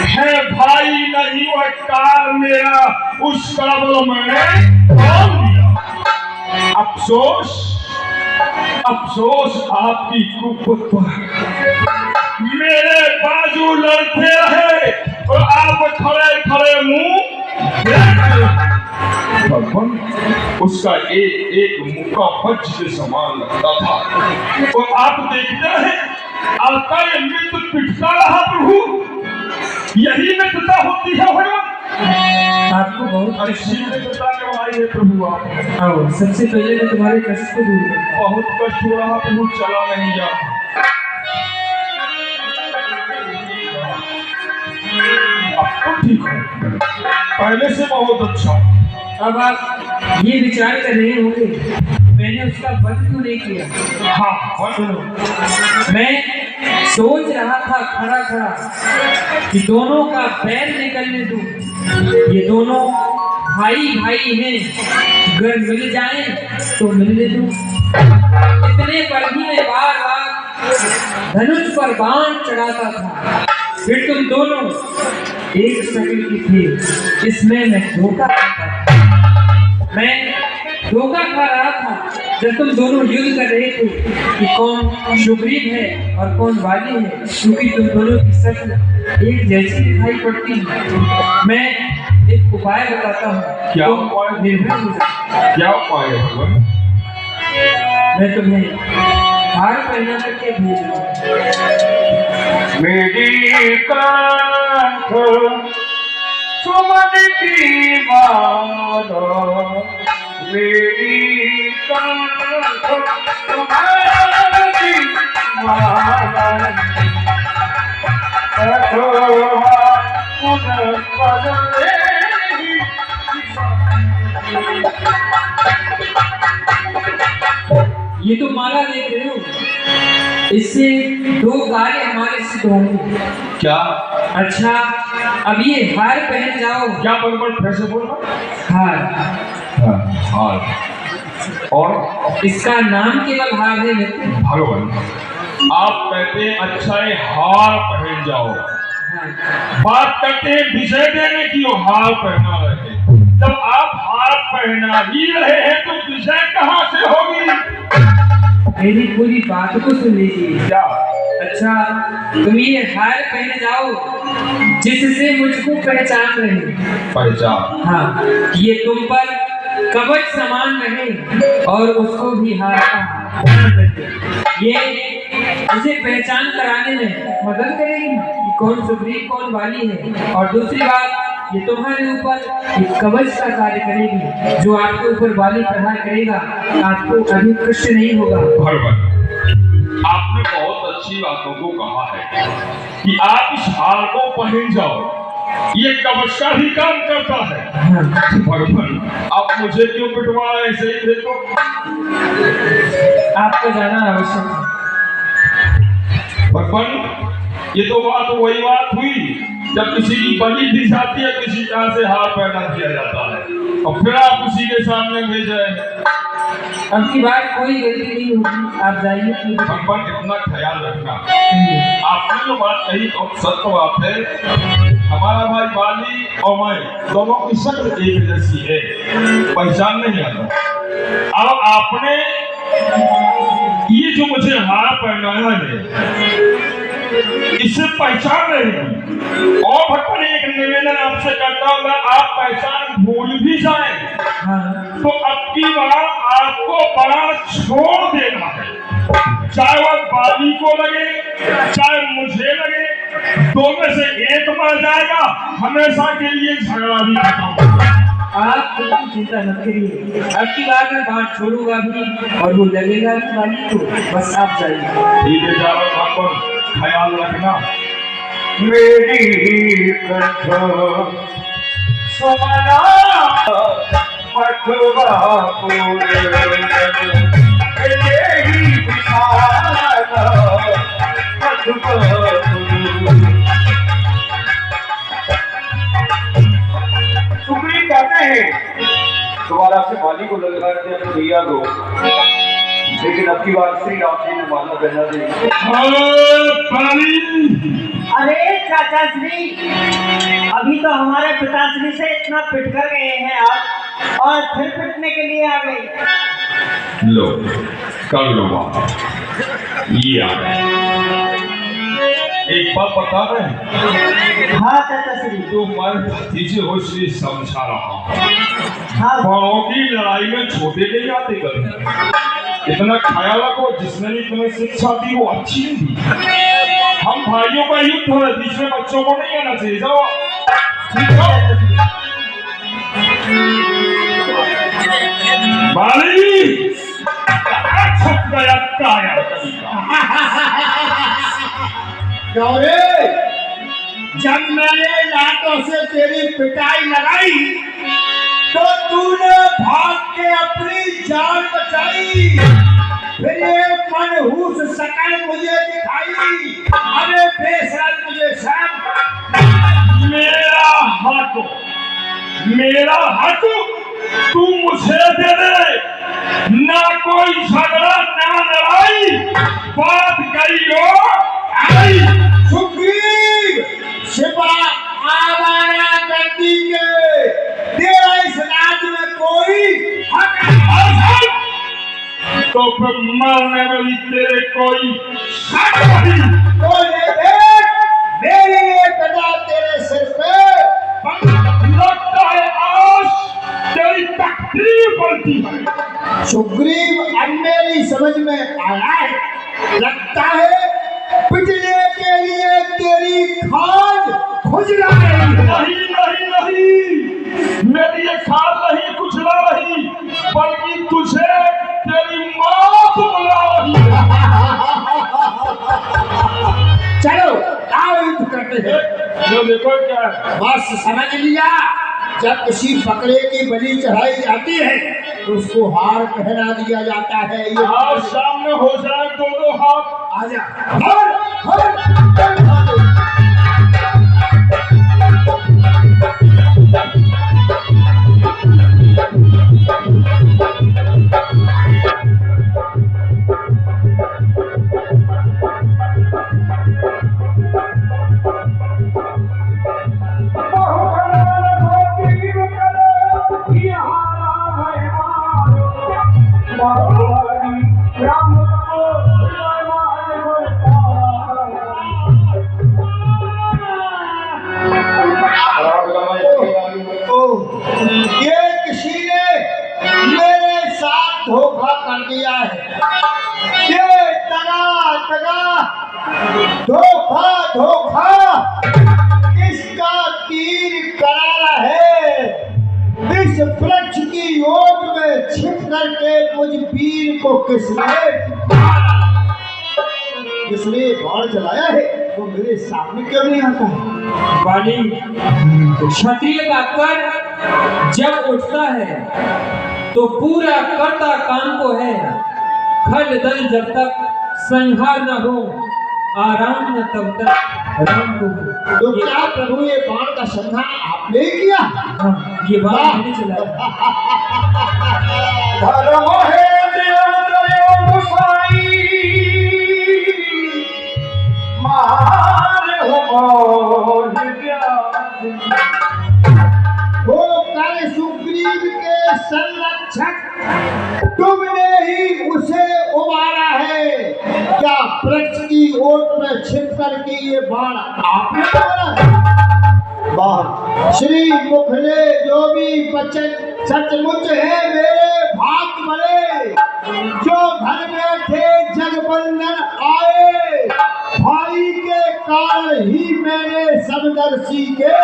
है। भाई नहीं वह काल मेरा, उसका वो मैंने मोल लिया। अफसोस अफसोस आपकी कुपत पर। मेरे बाजू लड़ते रहे और आप खड़े खड़े मुंह देखते। भगवान, उसका एक एक मुक्का वज्र के समान लगता था और आप देखते रहे। आपका ये मित्र पिटता रहा प्रभु। यही मित्रता होती है भगवान। आपको बहुत अच्छी मित्रता करवाई है प्रभु। आप आओ, सबसे पहले मैं तुम्हारे कष्ट को दूर करता हूं। बहुत कष्ट हो रहा प्रभु, चला नहीं जाता। अब तो ठीक है, पहले से बहुत अच्छा। अब आप ये विचार कर रहे होंगे मैंने उसका वध क्यों नहीं किया। हाँ, सुनो, मैं सोच रहा था खड़ा खड़ा कि दोनों का पैर निकलने दूं। ये दोनों भाई भाई हैं, अगर मिल जाएं तो मिलने दूं। इतने पर ही मैं बार बार धनुष पर बाण चढ़ाता था। फिर तुम दोनों एक शक्ल की थे, इसमें मैं धोखा खाता था। मैं धोखा खा रहा था जब तुम दोनों युद्ध कर रहे थे कि कौन सुग्रीव है और कौन वाली है, क्योंकि तुम दोनों की शक्ल एक जैसी दिखाई पड़ती है। मैं एक उपाय बताता हूँ, क्या तुम उपाय? निर्भय हो जाओ। क्या उपाय है भगवान? मैं तुम्हें हार पहना करके भेजूंगा। मेरी कंठ सुमन की माला, मेरी कंठ सुमन की माला, कठोरा पुन पद मेरी। ये तो माला देख रहे हो, इससे दो कार्य हमारे सिद्ध होंगे। क्या अच्छा, अब ये हार पहन जाओ। क्या भगवान फिर से बोलना? हार, हार। और इसका नाम केवल हार है मित्र। भगवान, आप कहते हैं अच्छा ये हार पहन जाओ, हाँ। बात करते हैं विजय देने की और हार पहना रहे। जब आप हार पहना ही रहे हैं तो विजय कहाँ से होगी? मेरी पूरी बात को सुन लीजिए। क्या? अच्छा, तुम ये हार पहन जाओ जिससे मुझको पहचान रहे। पहचान? हाँ, ये तुम पर कवच समान रहे और उसको भी हार का ध्यान रखे। ये उसे पहचान कराने में मदद करेगी कि कौन सुग्रीव कौन वाली है। और दूसरी बात, ये तुम्हारे ऊपर एक कवच का कार्य करेगी, जो आपके ऊपर वाली प्रहार करेगा आपको अधिक कष्ट नहीं होगा। भगवान, आपने बहुत अच्छी बातों को कहा है कि आप इस हार को पहन जाओ, ये कवच का भी काम करता है। हाँ। भगवान, आप मुझे क्यों पिटवा रहे? ऐसे ही देखो, आपको जाना आवश्यक है। भगवान, ये तो बात वही बात हुई जब किसी की बलि दी जाती है, किसी तरह से हार पहना दिया जाता है और फिर आप उसी के सामने भेजे। अब की बार कोई गलती नहीं होगी, आप जाइए। भगवान, इतना ख्याल रखना। आपने जो बात कही बहुत सत्य बात है। हमारा भाई बाली और मैं दोनों की शक्ल एक जैसी है, पहचान नहीं आता। अब आपने ये जो मुझे हार पहनाया है, इसे पहचान रहे। और भगवान, एक निवेदन आपसे करता हूँ, आप पहचान भूल भी जाएं हाँ। तो अब की बार आपको बड़ा छोड़ देना है। चाहे वह बाली को लगे चाहे मुझे लगे, दो में से एक मर जाएगा, हमेशा के लिए झगड़ा भी खत्म होगा। आप बिल्कुल चिंता मत करिए, अब की बार मैं बात छोड़ूंगा भी और वो लगेगा भी वाली को। बस आप जाइए। ठीक है, जाओ भगवान, ख्याल रखना। मेरी कथा सुमना मथुरा यही विशाला मथुरा। सुग्रीव कहते हैं दोबारा से माली को लगा दिया तो भैया को, लेकिन अब की बात श्री राम जी ने माला बना दी। अरे चाचा श्री, अभी तो हमारे पिताश्री से इतना पिट कर गए हैं आप, और फिर पिटने के लिए आ गए। लो कर लो बात, ये आ गए। एक बात बता रहे हैं। हाँ चाचा श्री। तो मैं भतीजे हो श्री समझा रहा हूँ, हाँ बड़ों की लड़ाई में छोटे नहीं आते कभी। इतना ख्याल रखो, जिसने भी तुम्हें शिक्षा दी वो अच्छी नहीं दी। हम भाइयों का युद्ध है, बीच में बच्चों को नहीं आना चाहिए। जाओ बाली छुप गया काया गौरे, जब मैंने लातों से तेरी पिटाई लगाई तो तूने भाग के अपनी जान बचाई, फिर ये मनहूस शकल मुझे दिखाई। अरे बेशरम मुझे शर्म। मेरा हक तू मुझे दे दे, ना कोई झगड़ा ना लड़ाई, बात कही हो आई। सुग्रीव, सिवा आवारा गर्दी के तेरा इस राज में कोई हक नहीं। तो फिर मरने वाली तेरे कोई शक नहीं। तो ये देख, मेरी ये गदा तेरे सिर पे लगता है आज तेरी तकदीर पलटी है। सुग्रीव, अब मेरी समझ में आया है, लगता है पिटने के लिए तेरी खाद खुजला रही है। नहीं, मेरी ये खाल नहीं कुचला रही, बल्कि तुझे तेरी मौत बुला रही है। चलो आओ युद्ध करते हैं। जो देखो क्या है, बस समझ लिया, जब किसी बकरे की बलि चढ़ाई जाती है तो उसको हार पहना दिया जाता है। ये आज सामने हो जाए दोनों हाथ। आजा, हर हर ये किसी ने मेरे साथ धोखा कर दिया है। ये दगा दगा धोखा धोखा, इसका तीर करारा है। इस वृक्ष की ओट में छिप करके मुझ वीर को किसने बाण चलाया है, वो मेरे सामने क्यों नहीं आता है? बाली, क्षत्रिय का कर जब उठता है तो पूरा करता काम को है। खल दल जब तक संहार न हो, आराम न तब तक राम को। तो क्या प्रभु ये बाण का संधान आपने ही किया? हाँ, ये बात मैंने चलाया। धर्म है देव गोसाई, महान हो वो कर सुग्रीव के संरक्षक तुमने ही उसे उबारा है। क्या वृक्ष की ओट में छिप करके ये बाण आपने मारा है? वाह, श्री मुखले जो भी बचन सचमुच है मेरे भाग्य बड़े। जो घर में थे जगबंधन आए, भाई के कारण ही मैंने समदर्शी के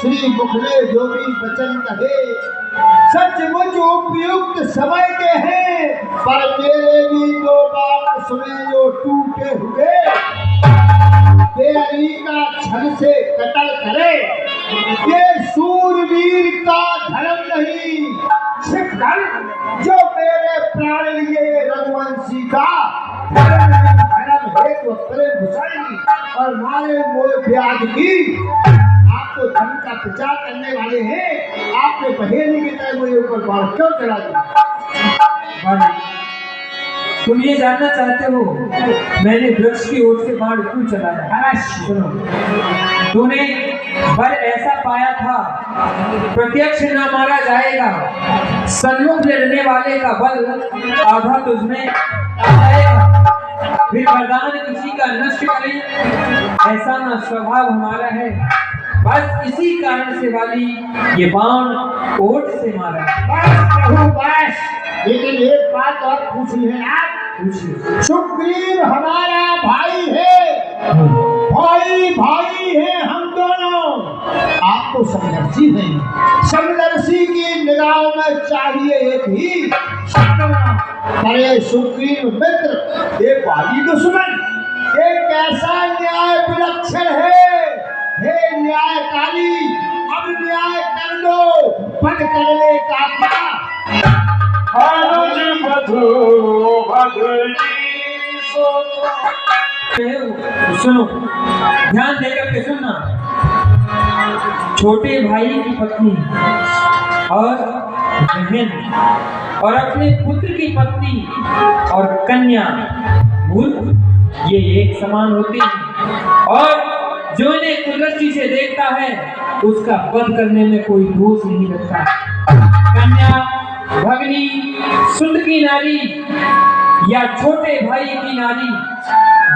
श्री मुखले जो भी वचन कहे सचमुच उपयुक्त समय के हैं, पर मेरे भी दो बात सुने जो टूटे हुए। बेरी का छल से कत्ल करे, ये सूरवीर का धर्म नहीं। शिवधन जो मेरे प्राण लिए रघुवंशी का धर्म है तो करे भुसाई और मारे मोह ब्याज की। आप तो धर्म का प्रचार करने वाले हैं, आपने पहेली की तरह मुझे ऊपर बाढ़ क्यों चढ़ा दी? तुम ये जानना चाहते हो मैंने वृक्ष की ओर से बाण क्यों चलाया? सुनो, तूने वर ऐसा पाया था प्रत्यक्ष न मारा जाएगा, सन्मुख लड़ने वाले का बल आधा तुझमें आ जाएगा, फिर वरदान किसी का नष्ट करें ऐसा न स्वभाव हमारा है। बस इसी कारण से वाली ये बाण ओट से मारा। बस, लेकिन एक बात और पूछी है आप। सुग्रीव हमारा भाई है, भाई है हम दोनों। आप तो समदर्शी हैं, समदर्शी की निगाह में चाहिए एक ही शब्द। अरे सुग्रीव मित्र, ये भाई दुश्मन, ये कैसा न्याय विलक्षण है। हे न्यायकारी, अब न्याय कर दो, पद करने का क्या? सुनो, ध्यान देकर के सुनना। छोटे भाई की पत्नी और बहन और अपने पुत्र की पत्नी और कन्या ये एक समान होते हैं और जो इन्हें कुदरती से देखता है उसका वध करने में कोई दोष नहीं लगता। कन्या, भगनी, सुंद की नारी या छोटे भाई की नारी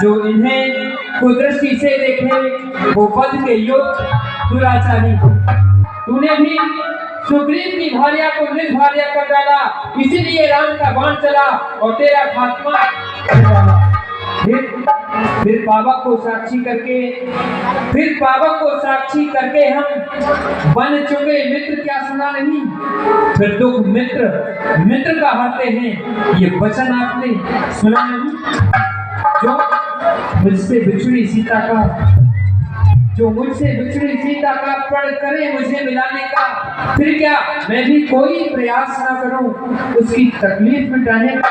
जो इन्हें कुदृष्टि से देखे वो वध के योग्य दुराचारी। तूने भी सुग्रीव की भार्या को निर्भार्या कर डाला, इसीलिए राम का बाण चला और तेरा खात्मा कर डाला। फिर पावक को साक्षी करके हम बन चुके मित्र, क्या सुना नहीं? फिर दुख मित्र का हरते हैं, ये वचन आपने सुना नहीं? जो मुझसे बिछड़ी सीता का प्रण करे मुझे मिलाने का, फिर क्या मैं भी कोई प्रयास ना करूं उसकी तकलीफ मिटाने का?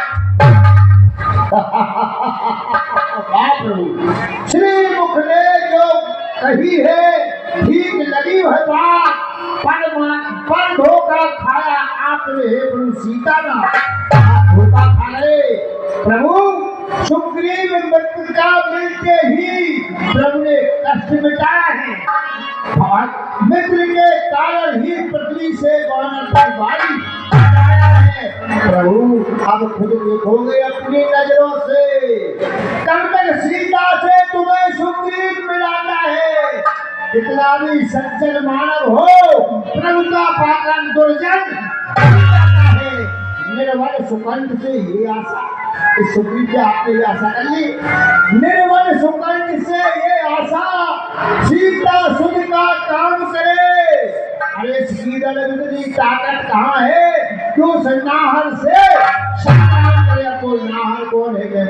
श्री मुख ने जो कही है ठीक लगी है बात, पर धोखा खाया आपने हे प्रभु सीता का, धोखा खा गए प्रभु। सुग्रीव मृत्यु मिलते ही प्रभु ने कष्ट मिटाया है और मित्र के कारण ही पृथ्वी से वानर की बारी हटाया है। प्रभु अब खुद देखोगे अपनी नजरों से, कब तक सीता से तुम्हें सुग्रीव मिलाता है। कितना भी सज्जन मानव हो, प्रभु का पालन दुर्जन है। निर्बल सुकंठ से ये आशा, इस सुग्रीव से आपने ये आशा कर ली। निर्बल सुकंठ से ये आशा सीता सुध का काम करे। अरे की ताकत कहाँ है जो नाहर से संग्राम करे? कोई नाहर कौन है मैं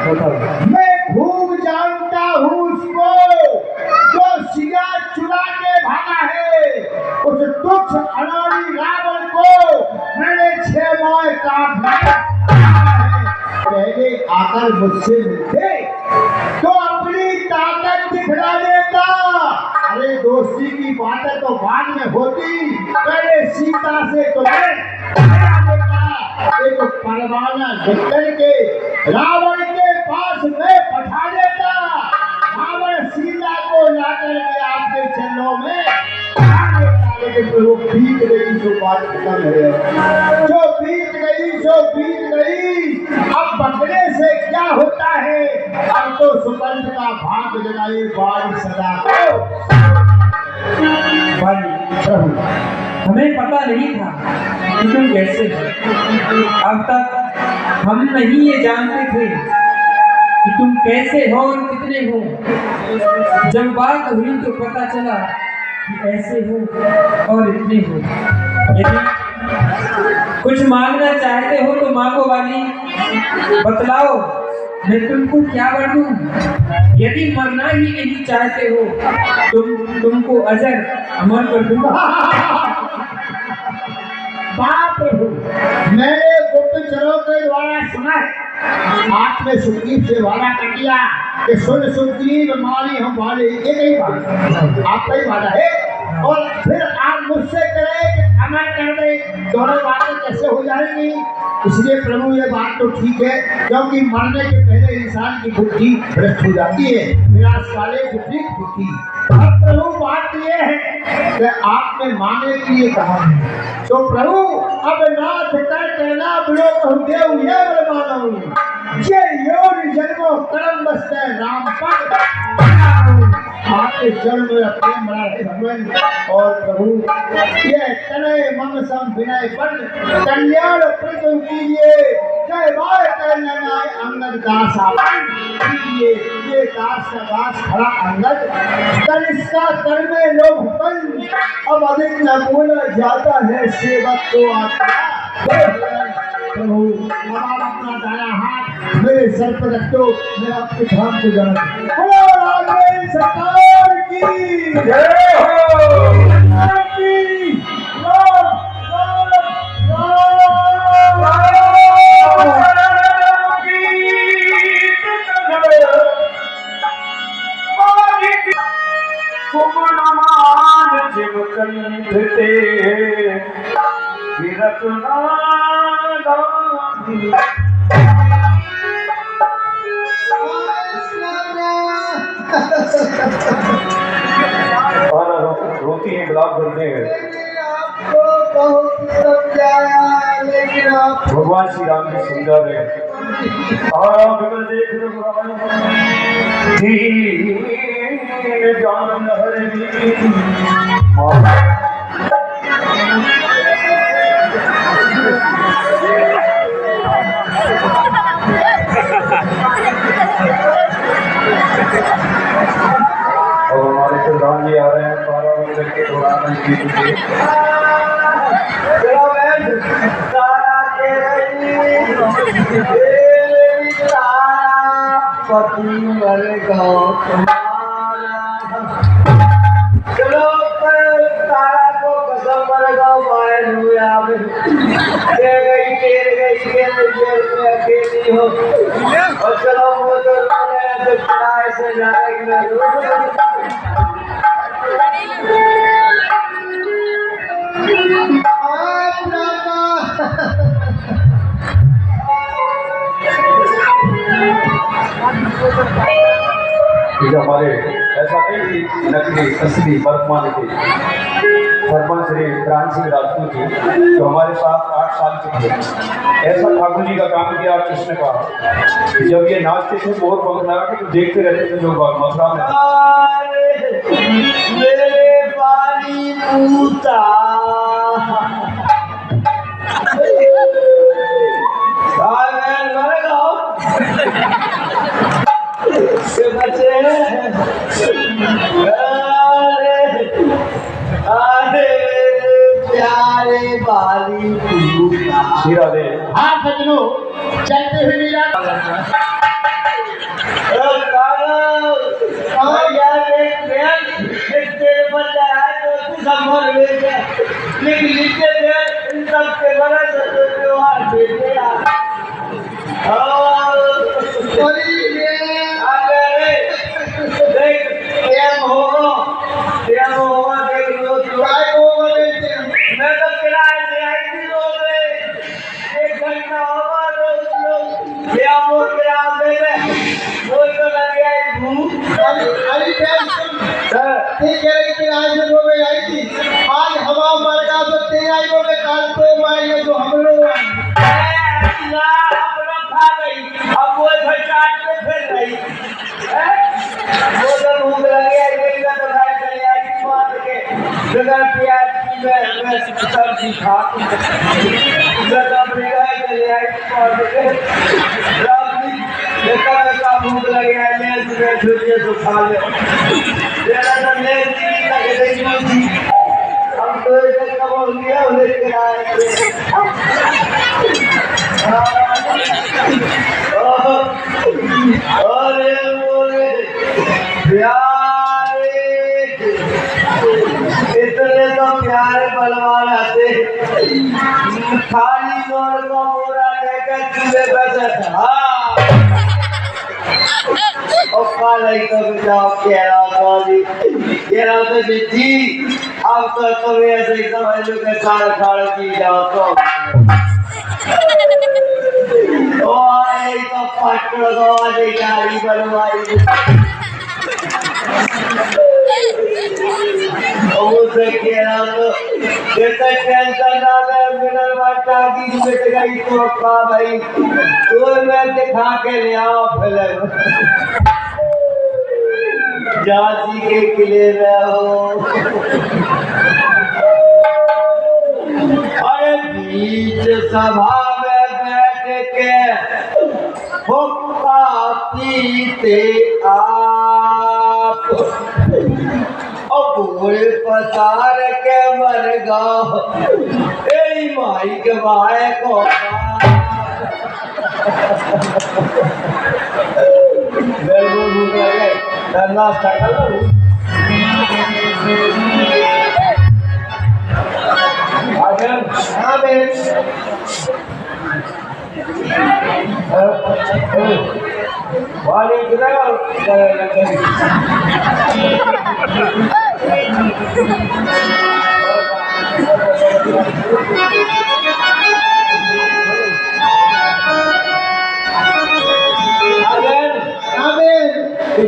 बताता, मैं खूब जानता हूँ उसको जो सिया चुरा के भागा है। उस तुच्छ अनाड़ी रावण को मैंने 6 माह काट लिया। पहले आकर मुझसे मिलते तो अपनी ताकत दिखला देता। अरे दोस्ती की बातें तो बाद में होती, पहले सीता से तुम्हें एक परवाना निकल के रावण के पास में पठा देता। रावण सीता को लाकर के आपके चरणों में वो बीत गई सो बात खत्म है, जो बीत गई। अब बकरे से क्या होता है? अब तो सुगंध का भाग जगाए बाल सदा को। हमें पता नहीं था कि तुम कैसे हो। अब तक हम नहीं ये जानते थे कि तुम कैसे हो और कितने हो। जब बात हुई तो पता चला कि ऐसे हो और इतने हो। यदि कुछ मांगना चाहते हो तो मांगो वाली, बतलाओ मैं तुमको क्या बढ़ूं? यदि मरना ही नहीं चाहते हो तुमको अजर अमर कर दूंगा। बाप प्रभु, मैंने गुप्तचरों के द्वारा सुना है आपने सुग्रीव से वादा कर दिया कि सुन सुग्रीव मारी हम वाले, ये नहीं वादा, आपका ही वादा है। और फिर आप मुझसे करें कि अमर कर दे, दोनों बातें कैसे हो जाएंगी? इसलिए प्रभु ये बात तो ठीक है, क्योंकि मरने के पहले इंसान की बुद्धि भ्रष्ट हो जाती है, विनाश वाले विपरीत बुद्धि। अब प्रभु बात ये है कि आपने माने के लिए कहा है, तो प्रभु अब नाथ कर कहना बिलो कहूँ ये मानो ये योग जन्मों कर्म बसते राम पद आपके जन्म में प्रेम बना है भगवान। और प्रभु ये तनय मम सम विनय बन कल्याण प्रभु कीजिए, जय बाय कल्याणाय अंगद दास आवन कीजिए, ये दास का दास खड़ा अंगद कर इसका कर में लोभ बन, अब अधिक न बोला जाता है सेवक को आता। प्रभु अब अपना दाया हाथ मेरे सर पर रख दो, मैं आपके धाम को जाना। बोलो राघवेंद्र सरकार की जय हो। रोती है गुलाब करते हैं। आपको बहुत समझाया लेकिन आप भगवान श्री राम जी समझा रहे और आप अगर देख रहे हो जान और हमारे प्रधान जी आ रहे हैं 12 बजे के दौरान पति मर गाँव चलो तारा को कसम मर गाँव मायन हुआ अकेली हो और चलो वो तो किराए से हमारे ऐसा नहीं कि नकली असली वर्तमान थे सरपंच श्री प्राण सिंह राजपूत जी जो हमारे साथ 8 साल से थे। ऐसा ठाकुर जी का काम किया कृष्ण का, जब ये नाचते थे मोर पंख लगा के तो देखते रहते थे लोग मथुरा में। मेरे पानी पूता बचे प्यारे बाली राधे। हाँ सजनो चलते हुए नहीं लेकिन इन सब के बड़ा त्योहार मैं तो किराए से आई थी रोज 1 घंटा होगा रोज वो तो लग गया भूख ठीक है किराए से 2 बजे आई थी, आज हवा मर गया तो 3 आई हो गए, कल 2 आएंगे तो हम लोग खा गई, अब वो चाट में फिर रही वो तो भूख लगी आई तो भाई चले आई मार के बगैर प्याज की मैं सब्जी खा जगह पे चले आई मार के देखा भूख लगी आई मैं सुबह छुट्टी तो खा ले तेरा तो ले लगे देखी हम तो एक कब लिया लेके आए चोर को पूरा लेकर चूल्हे पे बैठा और काले को बिठाओ कह रहा तो जी अब तो तुम ऐसे ही समझ लो कि खाड़ पी जाओ तो ओ आई तो पटड़ को अधिकारी बनवाई उसे कह रहा तो जैसे टेंशन ना ले मिनल वाटा की मिट गई तो खा भाई तो मैं दिखा के ले आओ फिल्म झांसी के किले में हो अरे बीच सभा में बैठ के हुक्का पीते आप बूढ़े पसार के मर गाओ माई के भाई को नाश्ता कर लो हाँ बेन वाले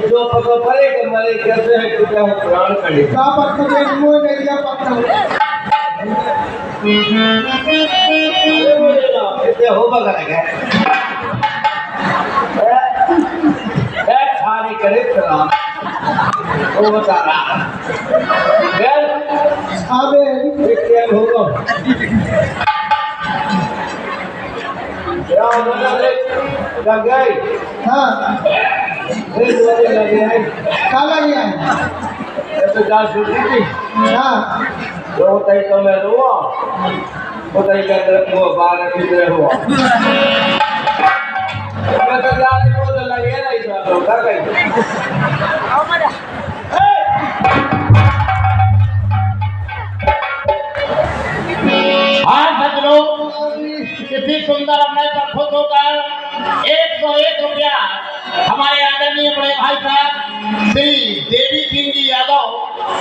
जो पकड़ पड़े कि मरे कैसे है कि क्या प्राण खड़े का पत्थर में मुंह में दिया पत्थर ये हो बगल है क्या सारी करे सलाम वो बता रहा गैर अबे क्या होगा क्या लग गई हाँ लगे हैं काला गया है तो जान छूटी थी हाँ तो होता ही तो मैं हुआ होता ही कहते वो बारह कितने हुआ मैं तो जाने को तो लगे नहीं तो कर गई हाँ सजनो कितनी सुंदर अपने पत्थर होकर 101 रुपया हमारे आदरणीय बड़े भाई साहब श्री देवी सिंह जी यादव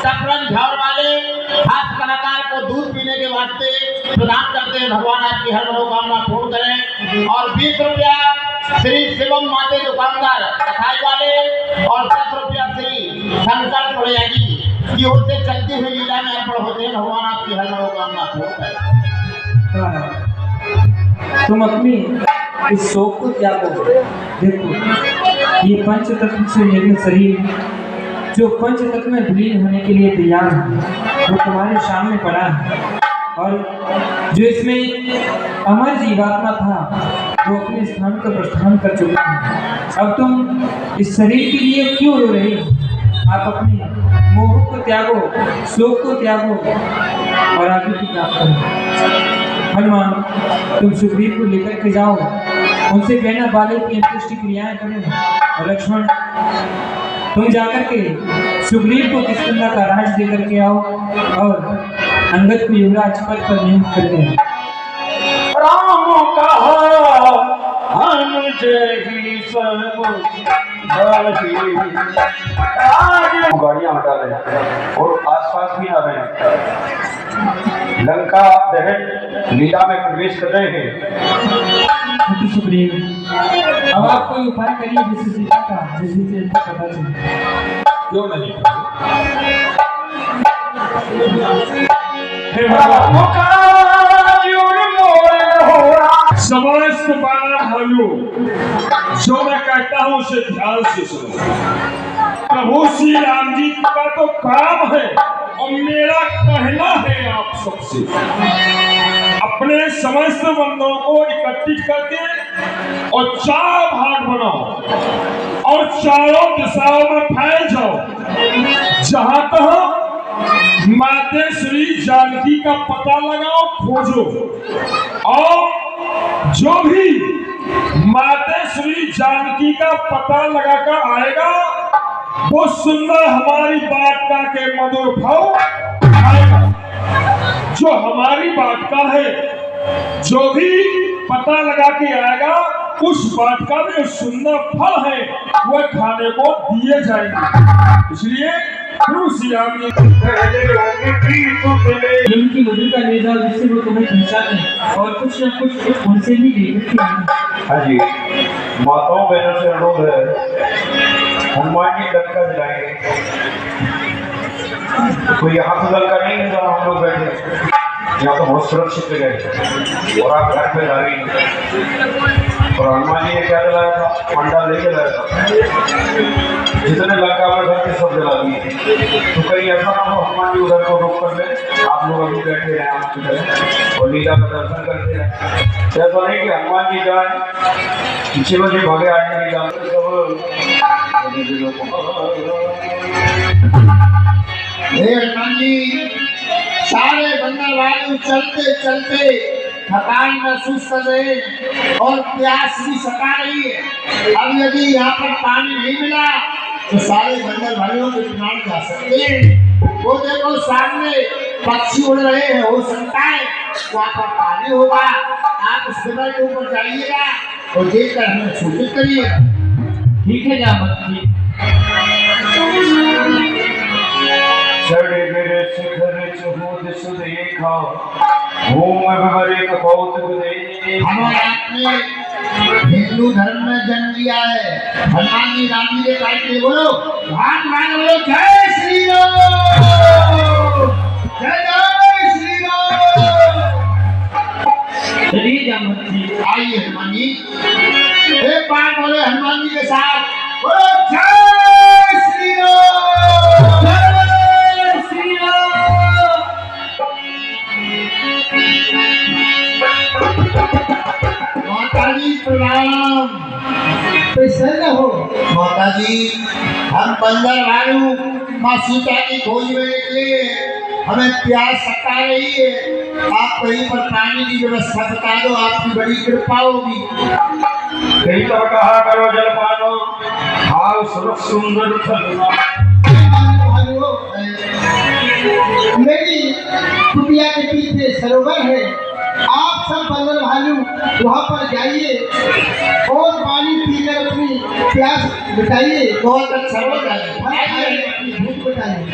सफरन झाड़ वाले हाथ कलाकार को दूध पीने के वास्ते प्रदान करते हैं। भगवान आपकी हर मनोकामना पूर्ण करें। और 20 रुपया श्री शिवम माते दुकानदार मिठाई वाले और 10 रुपया श्री शंकर टोड़ियागी की ओर से चलती हुई लीला में अर्पण होते हैं। भगवान आपकी हर मनोकामना पूर्ण करें। तुम अपनी इस शौक को क्या करो। देखो ये पंच तत्व से निर्मित शरीर जो पंच तत्व में विलीन होने के लिए तैयार है वो तुम्हारे सामने पड़ा है और जो इसमें अमर जीवात्मा था वो अपने स्थान का प्रस्थान कर चुका है। अब तुम इस शरीर के लिए क्यों रो रहे हो। आप अपनी मोह को त्यागो, शोक को त्यागो और आगे की प्राप्त करो। हनुमान तुम सुग्रीव को लेकर के जाओ, उनसे कहना बाले की अंत्येष्टि क्रियाएं करें और लक्ष्मण तुम जाकर के सुग्रीव को किष्किंधा का राज देकर के आओ और अंगद को युवराज पद पर नियुक्त कर दें। राम कहा गाड़ियां हटा रहे हैं और आसपास भी आ रहे हैं। लंका दहन लीला में प्रवेश कर रहे हैं। सुग्रीव अब आप कोई उपाय करिए जिससे सीता का जिससे पता चले। क्यों नहीं समस्त बार हलो जो मैं कहता हूं उसे ध्यान से सुनो। प्रभु श्री राम जी का तो काम है और मेरा कहना है आप सबसे अपने समस्त बंदों को इकट्ठित करके और 4 भाग बनाओ और चारों दिशाओं में फैल जाओ। जहां तक माते श्री जानकी का पता लगाओ, खोजो और जो भी माते श्री जानकी का पता लगाकर आएगा वो सुंदर हमारी वाटिका के मधुर भाव आएगा। जो हमारी वाटिका है जो भी पता लगा के आएगा उस बात का जो सुंदर फल है वह खाने को दिए जाएंगे। इसलिए गुरु श्री राम ने उनकी मधुर का निर्धार जिससे वो तुम्हें पहचाने और कुछ न कुछ उनसे भी लेकर के आए। हाँ जी, माताओं बहनों से अनुरोध है, हनुमान जी लंका जलाएंगे। तो यहाँ तो लंका नहीं है जहाँ हम लोग बैठे, यहाँ तो बहुत सुरक्षित जगह है और आप घर पे जा रही हैं। और हनुमान जी ने क्या जलाया था? अंडा नहीं जलाया था। जितने लंका में घर के सब जला दिए। तो कहीं ऐसा ना हो हनुमान जी उधर को रोक कर ले, आप लोग अभी बैठे हैं आपकी तरह और लीला का दर्शन करते हैं। ऐसा नहीं कि हनुमान जी जाए चलो जी भागे आएंगे लीला हे हनुमान जी, सारे बंदर वाले चलते चलते थकान महसूस कर रहे हैं और प्यास भी सता रही है। अब यदि यहाँ पर पानी नहीं मिला तो सारे बंदर भाइयों के प्राण जा सकते हैं। वो देखो सामने पक्षी उड़ रहे हैं, हो सकता है वहाँ पर पानी होगा। आप उस जगह के ऊपर जाइएगा और देखकर हमें सूचित करिएगा। ठीक है जामवंती। चढ़े मेरे शिखर चहुद सुदेखा घूम भरे कपौत दे। हमारे आपने हिंदू धर्म में जन्म लिया है। हनुमान जी राम जी के टाइप में बोलो, हाथ मांग बोलो, जय श्री राम, जय जय श्री राम। चलिए जामवंती। आइए हनुमान जी, एक बार बोले हनुमान जी के साथ, बोलो जय श्री राम, जय श्री राम। माता जी प्रणाम। प्रसन्न हो। माता जी, हम बंदर भालू माँ सीता की खोज में निकले, हमें प्यास सता रही है। आप कहीं पर पानी की व्यवस्था बता दो, आपकी बड़ी कृपा होगी। कहीं तो कहा करो जलपानो हाल सुंदर चलना। मेरी कुटिया के पीछे सरोवर है, आप सब बंदर भालू वहाँ पर जाइए और पानी पीकर अपनी प्यास मिटाइए। बहुत अच्छा होगा। अपनी भूख मिटाइए।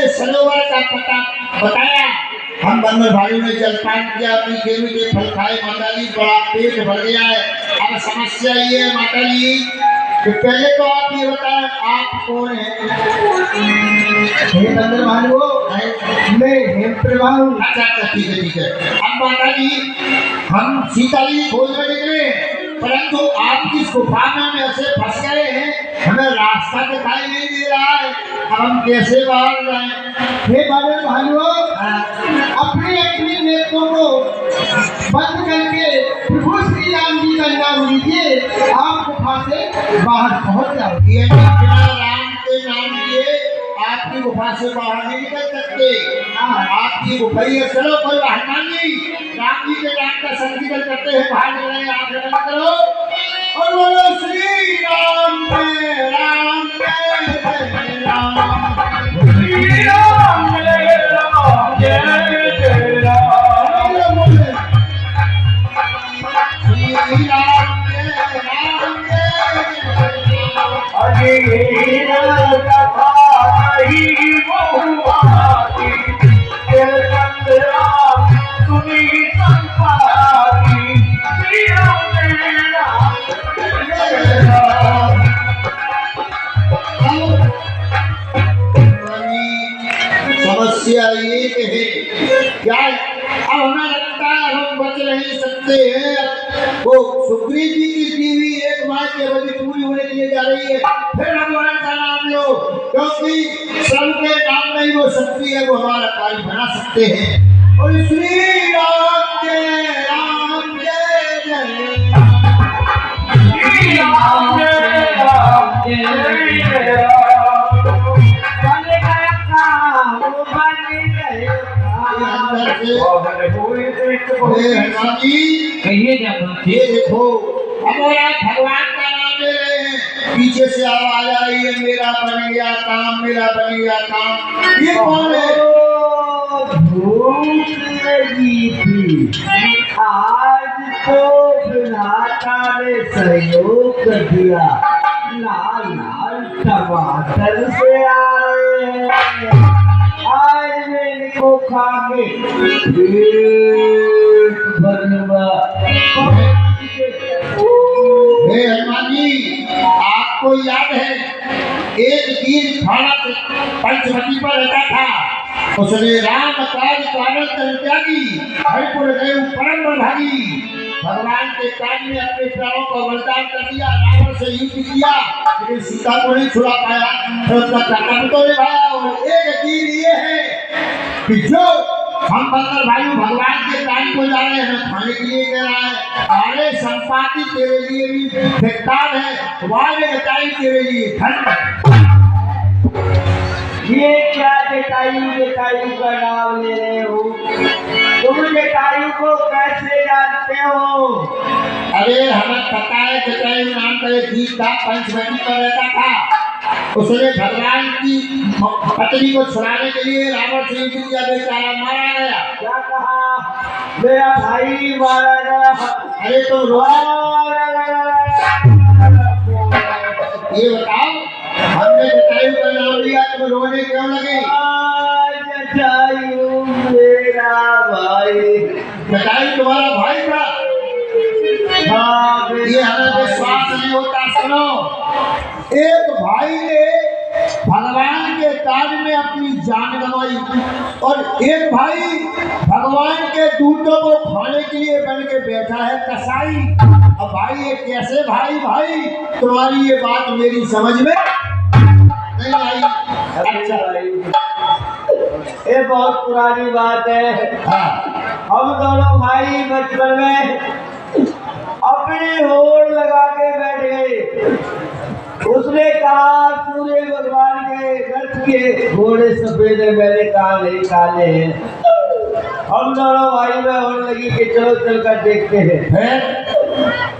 सरोवर का पता बताया, हम बंदर भाइयों ने जलपान किया, अपनी देवी के फल खाए। माता जी बड़ा पेट भर गया है। अब समस्या ये है माता जी कि पहले तो आप ये बताएं आप कौन है? हे बंदर भालू, मैं हेमप्रभा हूँ। अच्छा अच्छा, ठीक है ठीक है। अब माता जी, हम सीता जी खोज में निकले, परंतु आप जिस गुफा में हम ऐसे फंस गए हैं, हमें रास्ता दिखाई नहीं दे रहा है। अब हम कैसे बाहर जाएं? हे बंदर भालू, अपनी अपनी नेत्रों को बंद करके प्रभु श्री राम जी का नाम लीजिए, आप गुफा से बाहर पहुंच जाओगे। ये बिना राम के नाम लिए आपकी गुफा से बाहर नहीं निकल सकते। आपकी गुफा ही है। चलो कोई हनुमान जी राम जी के नाम का संकीर्तन करते हैं, बाहर निकल रहे हैं। आप जगह करो और बोलो श्री राम जय राम जय राम, श्री राम जय राम जय राम, श्री राम जय राम समस्या ये है क्या? अब हमें लगता है हम बच नहीं सकते हैं। वो सुग्रीव जी की टीवी एक माँ की अवधि पूरी होने के लिए जा रही है। फिर भगवान का नाम लो, क्योंकि सबके नाम में ही वो शक्ति है, वो हमारा कार्य बना सकते हैं। और श्री राम जय राम जय जय राम, श्री राम जय राम जय राम। से हनुमान जी कहिए जब ये देखो हमारा भगवान का नाम ले रहे हैं, पीछे से आवाज आ रही है मेरा बन गया काम, मेरा बन गया काम। ये कौन है? भूख लगी थी आज तो विधाता ने सहयोग कर दिया, लाल लाल टमाटर से आ रहे हैं, आज मैं इनको खा के पेट भरवा। हे हनुमान जी, आपको याद है एक वीर भारत पंचवटी पर रहता था, उसने राम काज कारण त्यागी, हरिपुर गए परम भागी, भगवान के काज में अपने प्राणों का बलिदान कर दिया, रावण से युद्ध किया, लेकिन सीता को नहीं छुड़ा पाया, फिर उसका कर्तव्य तो निभाया। और एक वीर ये है कि जो हम बंदर भाई भगवान के काम को जा रहे हैं, खाने के लिए कह रहा है, अरे संपाति तेरे लिए भी बेकार है, वाले बताई तेरे लिए धन। ये क्या जटायु का नाम ले रहे हो? तुम जटायु को कैसे जानते हो? अरे हमें पता है जटायु नाम का एक वीर था, पंचवटी पर रहता था, उसने भगवान की पत्नी को छुड़ाने के लिए रावण से युद्ध किया, बेचारा मारा गया। क्या कहा? मेरा भाई मारा गया। अरे तुम रो, ये बताओ हमने जटायु का नाम लिया, तुम रोने क्यों लगे? जटायु मेरा भाई। जटायु तुम्हारा भाई था? हाँ, ये हमें विश्वास नहीं होता। सुनो, एक भाई ने भगवान के काज में अपनी जान गंवाई और एक भाई भगवान के दूतों को खाने के लिए बन के बैठा है कसाई। अब भाई ये कैसे भाई भाई? तुम्हारी ये बात मेरी समझ में नहीं आई। अच्छा ये बहुत पुरानी बात है। हाँ, हम दोनों भाई बचपन में अपने होड़ लगा के बैठ गए। उसने कहा सूर्य भगवान के रथ के घोड़े सफेद है, मैंने कहा नहीं काले हैं। हम दोनों भाई में होड़ लगी कि चलो चल कर देखते हैं।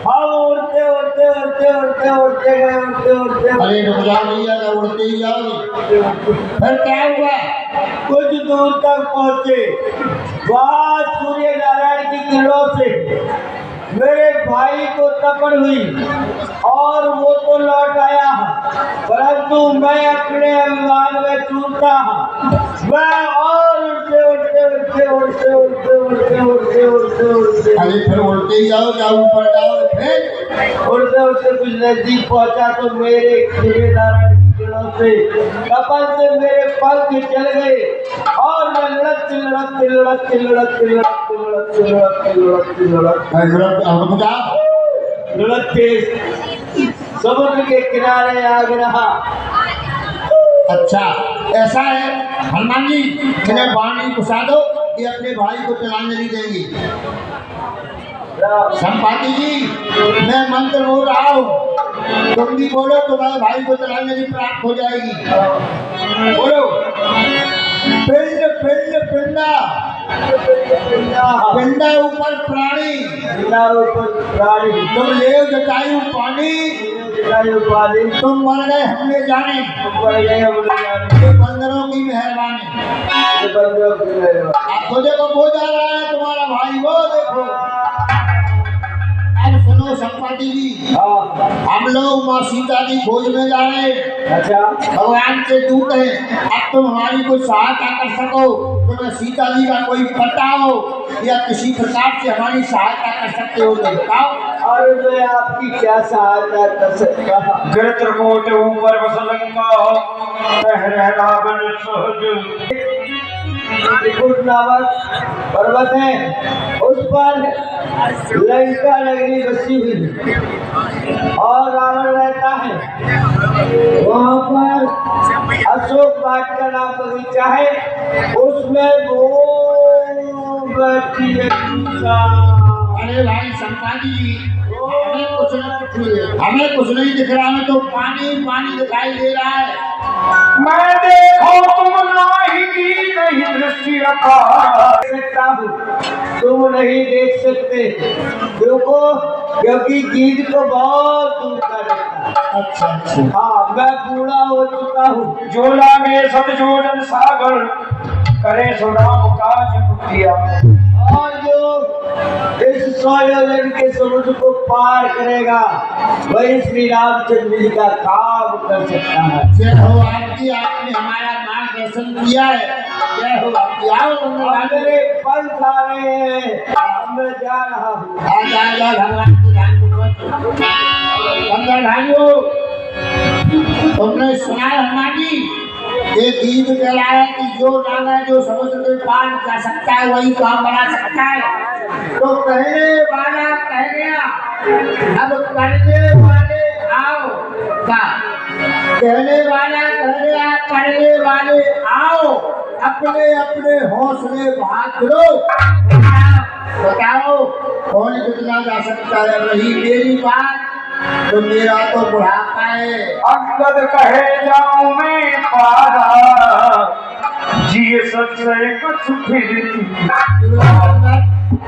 हम उड़ते उड़ते उड़ते उड़ते उड़ते गए, उड़ते उड़ते। अरे रुक जाओ भैया, ना उड़ते ही जाओगे। फिर क्या हुआ? कुछ दूर तक पहुंचे, वहां सूर्य नारायण की किरणों से मेरे भाई को तपड़ हुई और वो तो लौट आया, परंतु मैं अपने अभिमान में टूटा। मैं और उड़ते उड़ते उड़ते उड़ते उड़ते उड़ते उड़ते उड़ते उड़ते अरे फिर उड़ते ही जाओ, क्या ऊपर जाओ? फिर उड़ते उड़ते कुछ नजदीक पहुंचा तो मेरे सूर्य नारायण की किरणों से कपल से मेरे पंख चल गए और मैं लड़क लड़क लड़क लड़क लड़क लड़क लड़क लड़क लड़क के समुद्र के किनारे आ रहा। अच्छा ऐसा है हनुमान जी, इन्हें वाणी घुसा दो, ये अपने भाई को तिलांजलि देंगी। संपाति जी मैं मंत्र बोल रहा हूँ, तुम भी बोलो, तुम्हारे भाई को तिलांजलि प्राप्त हो जाएगी। बोलो, पिंड पिंड पिंडा, पिंडा ऊपर प्राणी, तुम ले जटायु पानी, तुम मर गए हमने जाने, ये बंदरों की मेहरबानी। आप तो देखो वो जा रहा है तुम्हारा भाई, वो देखो। अब सुनो संपाति जी, हम लोग माँ सीता की खोज में जा रहे हैं। अच्छा, भगवान के दूत हैं, अब तुम हमारी कोई सहायता कर सको, तुम्हें सीता जी का कोई पता हो या किसी प्रकार से हमारी सहायता कर सकते हो तो बताओ। और मैं आपकी क्या सहायता कर सकता? चित्रकूट ऊपर बसलंका रावण सहज। त्रिकुट नामक पर्वत है, उस पर लंका नगरी बसी हुई है और रावण रहता है। वहाँ पर अशोक वाट का नाम बगीचा है, उसमें वो बैठी है सीता। अरे भाई संपाति जी, हमें कुछ नहीं दिख रहा, हमें तो पानी पानी दिखाई दे रहा है। मैं देखो तुम नाही की नहीं दृष्टि की रखा सकता हूँ, तुम नहीं देख सकते। देखो, क्योंकि गीत को बहुत दूर का रहता है। अच्छा अच्छा। हाँ, मैं बूढ़ा हो चुका हूँ। जो लागे सतजोजन सागर करे सो राम काज कुटिया। और जो इस सोलन के समुद्र को पार करेगा वही श्री रामचंद्र जी का काम कर सकता है। जय हो आपकी, आपने हमारा मार्गदर्शन किया है। जय हो आपकी। आओ मंगल मेरे पंथ आ रहे हैं, मैं जा रहा हूँ। आ जाएगा भगवान की ध्यान पूर्वक। मंगल भाइयों, तुमने सुना है हमारी ये गीत कह रहा है कि जो नागा जो समुद्र के पार जा सकता है वही काम बना सकता है। तो कहने वाला कह गया, अब करने वाले आओ। क्या कहने वाला कह गया, करने वाले आओ, अपने अपने हौसले भाग लो। बताओ कौन कितना जा सकता है? वही मेरी बात, तो मेरा तो बुढ़ापा है। अंगद कहे जाऊं मैं पारा जिए सच्चे कुछ फिर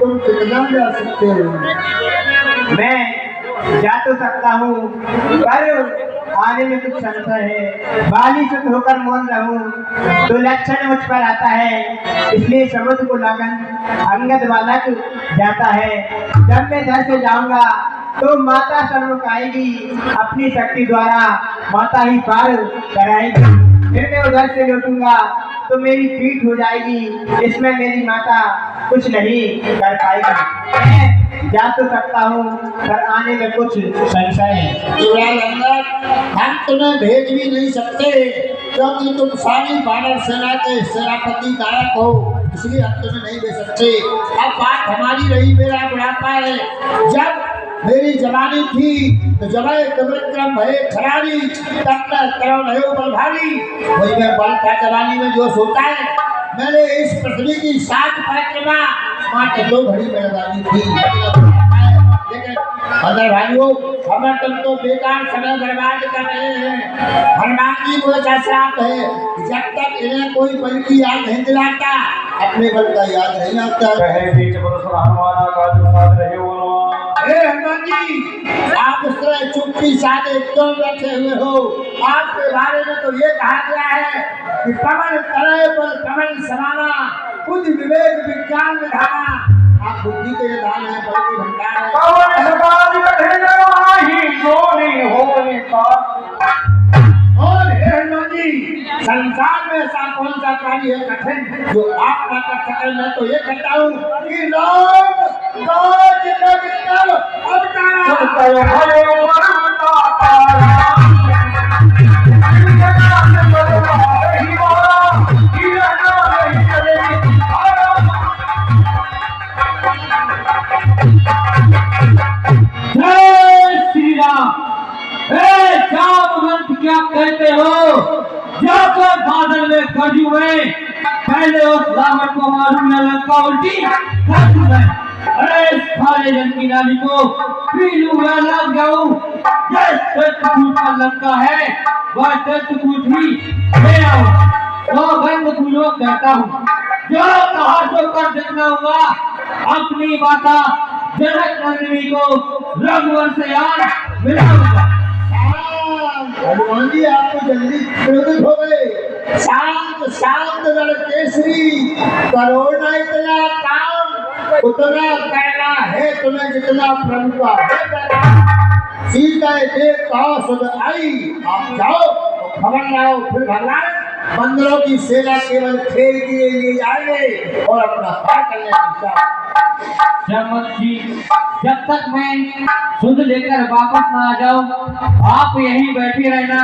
तुम कितना जा सकते हो? मैं जा तो सकता हूँ, पर आने में कुछ संशय है। बाली से होकर मौन रहूं तो लक्षण मुझ पर आता है, इसलिए समुद्र को लगन अंगद बालक जाता है। जब मैं घर से जाऊंगा तो माता सन्मुख आएगी, अपनी शक्ति द्वारा माता ही पार कराएगी। फिर मैं उधर से लौटूंगा तो मेरी पीठ हो जाएगी, इसमें मेरी माता कुछ नहीं कर पाएगी। मैं जा तो सकता हूँ, पर आने में कुछ संशय है। हम तुम्हें भेज भी नहीं सकते क्योंकि तुम सारी बानर सेना के सेनापति नायक हो, इसलिए हम तुम्हें नहीं भेज सकते। अब बात हमारी रही, मेरा बुढ़ापा है। जब मेरी जवानी थी तो जवाई विक्रम भय खरारी, तब तक करो नहीं बल भारी। वही मैं बल था जवानी में जो सोता है। मैंने इस पृथ्वी की 7 परिक्रमा मात्र 2 घड़ी में लगानी थी। लेकिन अगर भाइयों, हमें तुम तो बेकार समय बर्बाद कर रहे हैं। हनुमान जी को ऐसा श्राप है, जब तक इन्हें कोई बल की याद नहीं दिलाता अपने बल का याद नहीं आता। कहे बीच हनुमाना का जो साथ रहे वो हनुमान जी, आप इस तरह चुप्पी साधे क्यों बैठे हुए हो? आपके बारे में तो ये कहा गया है कि कमल तले पर कमल समाना, बुद्ध विवेक विज्ञान विधाना। आप बुद्धि के दान है, बल के भंडार है। कवन समाज कठे नवाही जोनी होने का। और हे हनुमान जी, संसार में ऐसा कौन सा कार्य है कठिन जो आप ना कर सके? मैं तो ये कहता हूँ कि राम काज लग अवतारा। क्या कहते हो? जाकर बादल में खड़ी हुए, पहले उस रावण को मालूम न लंका उल्टी कर दूं मैं। अरे सारे जन की नाली को पी लूं या लग जाऊं। दत्तकूट का लंका है, वह दत्तकूट ही ले आओ। तो गंध पूर्वक कहता हूँ, जो कहा तो कर देखना होगा। अपनी माता जनक नंदिनी को रघुवर से यार मिलाऊंगा। हनुमान जी, आप तो जल्दी क्रोधित हो गए। शांत शांत केसरी, करो ना इतना काम, उतना करना है तुम्हें जितना प्रभु का है। सीता देख कहो सुध आई, आप जाओ खबर लाओ। फिर भगवान बंदरों की सेना केवल खेल के लिए आएंगे और अपना कार्य करने का। जमत जी, जब तक मैं सुध लेकर वापस ना आ जाऊं, आप यहीं बैठे रहना।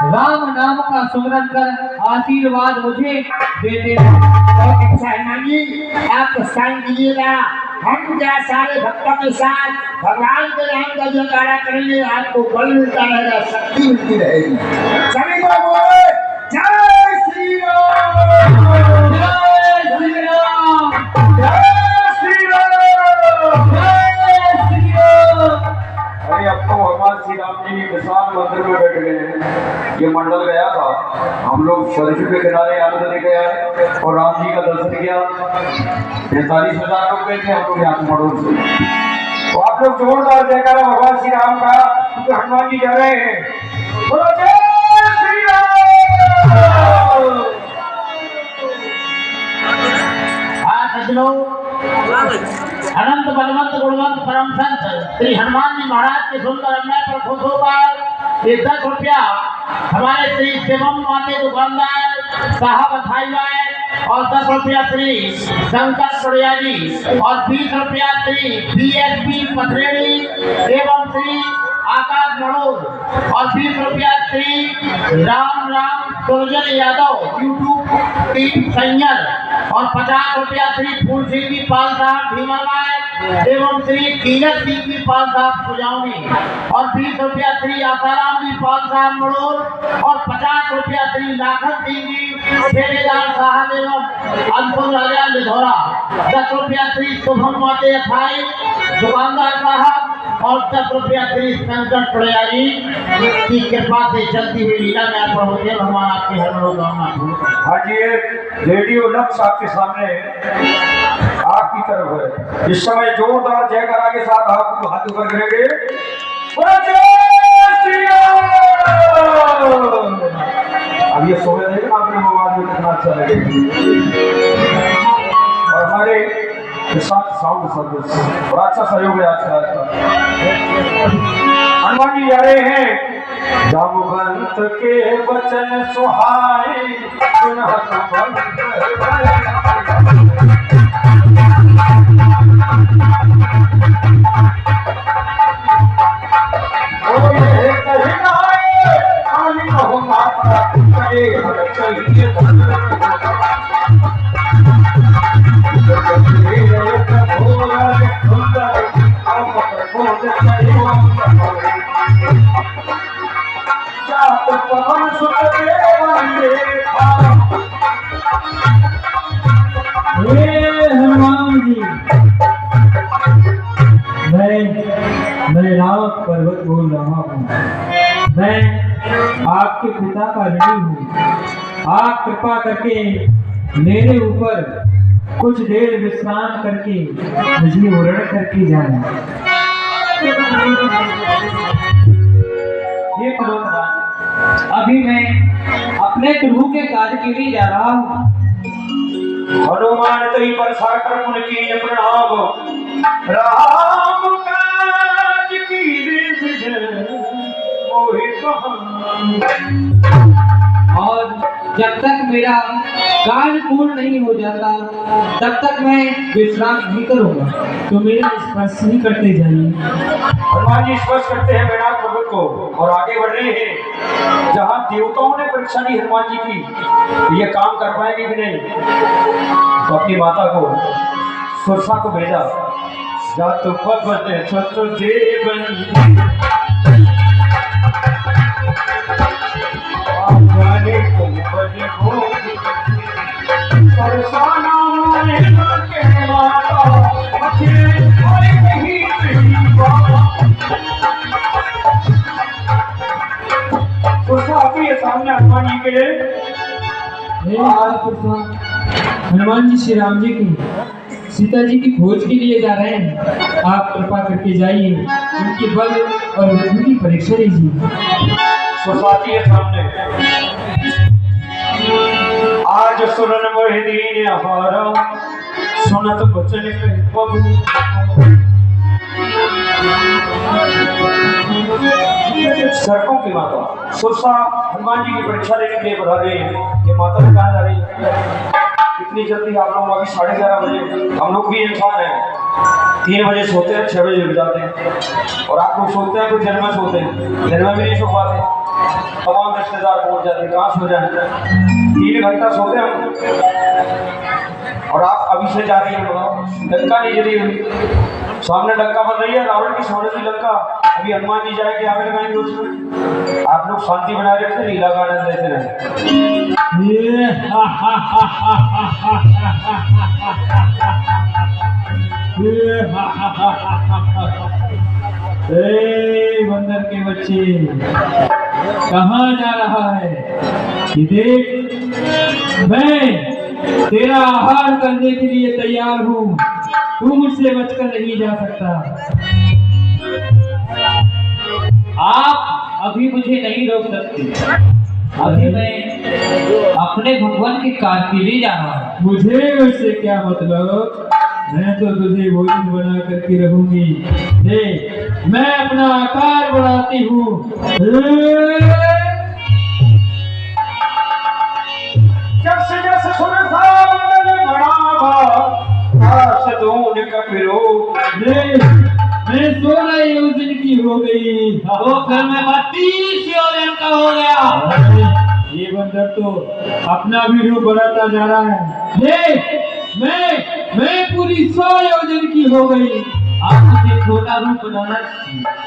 राम नाम का सुमरन कर आशीर्वाद मुझे देते रहना। हनुमान जी, आप प्रस्थान कीजिएगा। हम क्या सारे भक्तों के साथ भगवान के नाम का जयकारा करेंगे। आपको बल मिलता रहेगा, शक्ति मिलती रहेगी। सभी को बोले जय श्री राम, जय श्री राम, जय श्री राम, जय श्री राम। अरे अब तो भगवान श्री राम जी विशाल मंदिर में बैठ गए हैं। ये मंडल गया था, हम लोग सरयू के किनारे आनंद लेके आए। और राम जी का दर्शन किया। 43,000 लोग गए थे, हम लोग यहाँ मड़ोर से। तो आप लोग जोरदार जयकारा भगवान श्री राम का, क्योंकि हनुमान जी जा रहे हैं। बोलो जय श्री राम। सज्जनों, अनंत बलवंत गुणवंत परम संत श्री हनुमान जी महाराज के सुंदर अन्याय पर खुश होकर ये 10 रुपया हमारे श्री शिवम माते दुकानदार साहब अथाई और 10 रुपया श्री शंकर सोड़िया जी और 20 रुपया श्री BSP पथरेड़ी एवं श्री आकाश मड़ोर और 20 रुपया श्री राम सुरजन यादव यूट्यूब टीम सैयल और 50 रुपया श्री फूल सिंह जी पाल साहब भीमलवाय एवं श्री कीलक सिंह जी पाल साहब सुजावनी और 20 रुपया श्री आसाराम जी पाल साहब मड़ोर और 50 रुपया श्री लाखन सिंह जी ठेकेदार साहब एवं अनपुर राजा लिधौरा। 10 रुपया श्री शुभम माते अथाई दुकानदार साहब और 10 रुपया श्री शंकर सोड़िया जी की कृपा से चलती हुई लीला में आप पहुंचे। भगवान आपकी हर मनोकामना पूर्ण करें। हाँ जी, रेडियो लक्स आपके सामने आपकी तरफ है। इस समय जोरदार जयकारा के साथ आप हाथ ऊपर करेंगे। बोलो जय श्री राम। अब ये सोए देगा आपने मोबाइल में कितना अच्छा लगेगा। और हमारे के साथ साउंड सर्विस बड़ा अच्छा सहयोग है आज का। हनुमान जी जा रहे हैं। जामवंत के वचन सुहाए सुनत हनुमान जी, मैं रावत पर्वत बोल रहा हूँ। मैं आपके पिता का ऋणी हूँ। आप कृपा करके मेरे ऊपर कुछ देर विश्राम करके मुझे वर्ण करके जाना। ये अभी मैं अपने प्रभु के कार्य के लिए जा रहा हूँ। हनुमान तई पर साकर पुन की प्रणाम। राम काज की विधि मोहि कहां। और जब तक मेरा कार्य पूर्ण नहीं हो जाता तब तक मैं विश्राम नहीं करूंगा। तो मेरा स्पर्श नहीं करते जाइए। हनुमान जी स्पर्श करते हैं मैनाक पर्वत को और आगे बढ़ रहे हैं। जहां देवताओं ने परीक्षा दी हनुमान जी की ये काम कर पाएंगे कि नहीं, तो अपनी माता को सुरसा को भेजा। जा तो पवन सत देवन सामने हनुमान जी के हनुमान जी श्री राम जी की सीता जी की खोज के लिए जा रहे हैं। आप कृपा करके जाइए, उनके बल और बुद्धि की परीक्षा लीजिए। सुसाती है सामने। आज सुरन मोहिनी हमारा सुनत बचन सड़कों की माता सुरसा हनुमान जी की परीक्षा लेने के लिए बढ़ा रही है। ये माता से कहा जा रही है इतनी जल्दी आप लोग अभी 11:30 बजे। हम लोग भी इंसान हैं, 3 बजे सोते हैं, 6 बजे उठ जाते हैं। और आप लोग सोते हैं तो दिन में सोते हैं, दिन में भी नहीं सो पाते। तमाम रिश्तेदार पहुंच जाते हैं, कहाँ सो जाए। 3 घंटा सोते हैं। और आप अभी से जा रही है, बताओ लंका नहीं जली हुई, सामने लंका बन रही है, रावण की सोने की लंका। अभी हनुमान जी जाएंगे आगे लगाएंगे उसमें। आप लोग शांति बनाए रखते, लीला का आनंद लेते रहे। बंदर के बच्चे कहाँ जा रहा है? ये देख, मैं तेरा आहार करने के लिए तैयार हूँ। तू मुझसे बचकर नहीं जा सकता। आप अभी मुझे नहीं रोक सकते। अभी मैं अपने भगवान के कार के लिए जा रहा हूँ। मुझे उससे क्या मतलब? मैं तो तुझे भोजन बना करके रहूंगी। देख, मैं अपना आकार बढ़ाती हूँ। जैसे जैसे सुने साहब मैंने बढ़ावा से दूर का फिरो मैं 16 योजन की हो गई। तो फिर मैं 32 योजन का हो गया। ये बंदर तो अपना भी रूप बढ़ाता जा रहा है। देख, मैं पूरी 100 योजन की हो गई। आप मुझे छोटा रूप बनाना।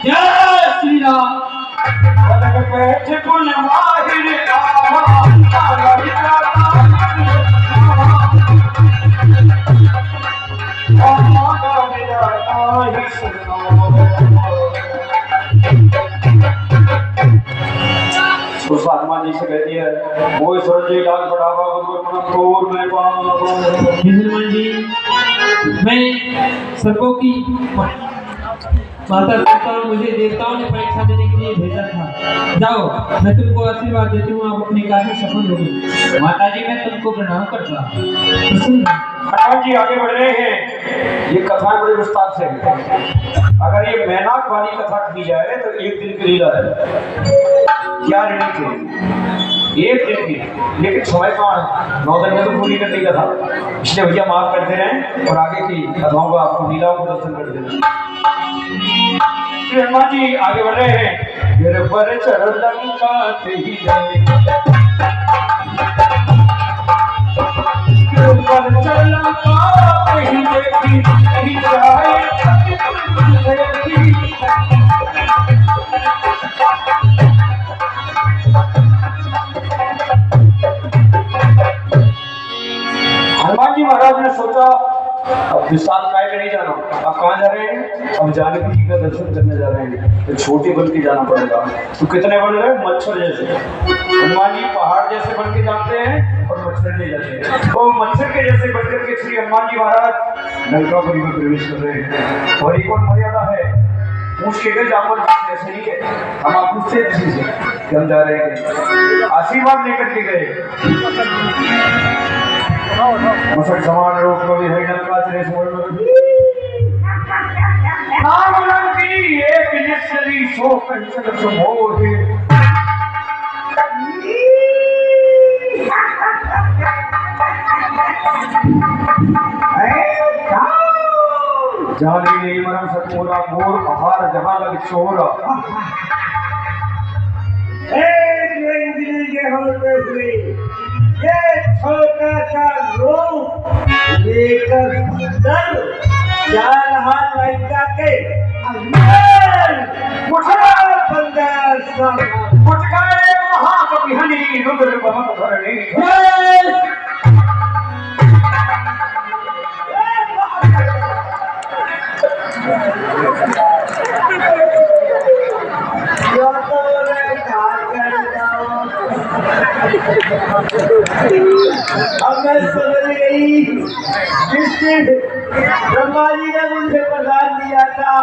जय श्री राम। उस हनुमान जी से कहती है वो सूरज जी लाल बढ़ावा हनुमान जी, मैं सबों की माता पिता और मुझे देवताओं ने परीक्षा देने के लिए भेजा था। जाओ, मैं तुमको आशीर्वाद देती हूँ। आप अपने कार्य में सफल होगी। माता जी, मैं तुमको प्रणाम करता हूँ। हनुमान जी आगे बढ़ रहे हैं। ये कथा बड़े विस्तार से है। अगर ये मैनाक वाली कथा की जाए तो एक दिन की लीला है। क्या ऋणी थे एक दिन की, लेकिन समय कौन है? 9 दिन में तो पूरी कर ली कथा। इसलिए भैया माफ करते रहे और आगे की कथाओं का आपको लीलाओं को दर्शन कर देना। हनुमान जी आगे बढ़ रहे हैं। मेरे पर चरण लंकाते ही जाए, पर चरण लंकाते ही देखी नहीं जाए। हनुमान जी महाराज ने सोचा अब विशाल काय में नहीं जाना। अब कहाँ जा रहे हैं? अब जानकी जी का दर्शन करने जा रहे हैं। तो छोटे बन के जाना पड़ेगा। तो कितने बन रहे? मच्छर जैसे। हनुमान जी पहाड़ जैसे बन के जाते हैं और मच्छर ले जाते हैं। तो मच्छर के जैसे बनकर के श्री हनुमान जी महाराज लंकापुरी में प्रवेश कर रहे हैं। और एक और मर्यादा है, पूछ के गए जामन ऐसे नहीं है। हम आप पूछते हैं कि हम जा रहे हैं, आशीर्वाद लेकर के गए। मसक समान रूप में भी है लंका चले नाम की एक निश्चरी सो कंचन सुमोहे। जानी नहीं मरम सतमोरा मोर आहार जहां लग चोरा। के होते हुए ये छोटा सा रूप लेकर अंदर जा रहा लंका के अंदर। महाकवि हनी रुद्र बहुत धरणी। अब मैं समझ गई जिसने ब्रह्मा जी ने मुझे प्रदान दिया था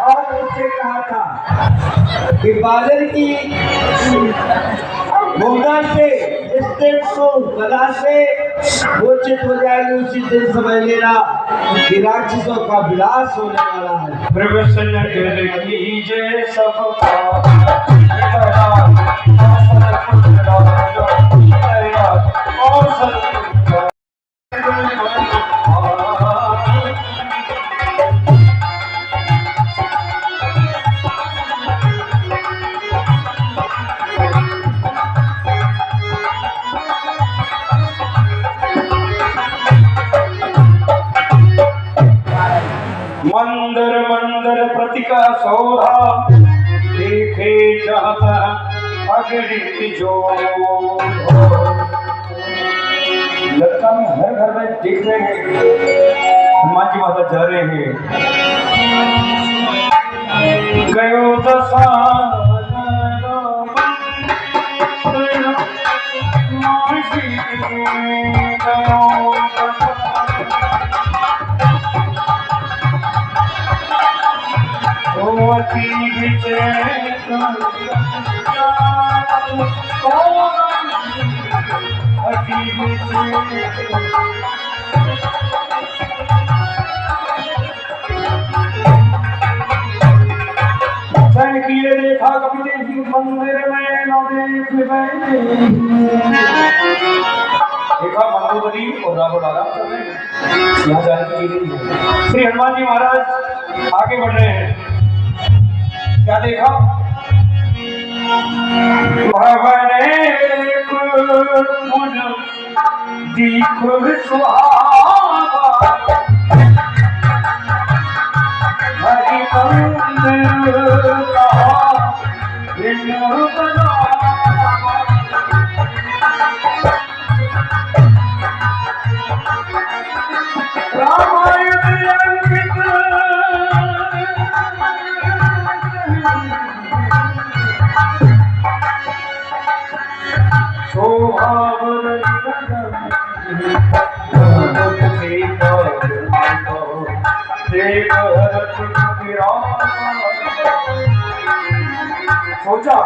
और मुझसे कहा था कि बादल की मुद्रा से को कला से मूर्छित हो जाएगी। उसी दिन समझ लेना कि राक्षसों का विनाश होने वाला है। प्रवचन कीजिए सबका मंदर मंदर प्रतिका सौधा देखे जाता अगली जो। लंका में हर घर में देख रहे हैं हनुमान जी महाराज जा रहे हैं। गयो दशा गयो सन किए देखा कभी देवी मंदिर में न देख बैठे। देखा मंदोदरी और रावण आराम कर रहे हैं, यहाँ जाने की नहीं है। श्री हनुमान जी महाराज आगे बढ़ रहे हैं। क्या देखा? दीप सुहावा हरि मंदिर कहा रामायण अंकित सोचा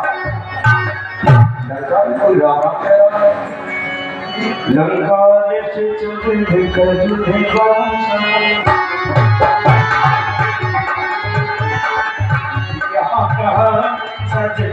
लंका में कोई रावण कह रहा है, लंका से चले कर यहाँ सजे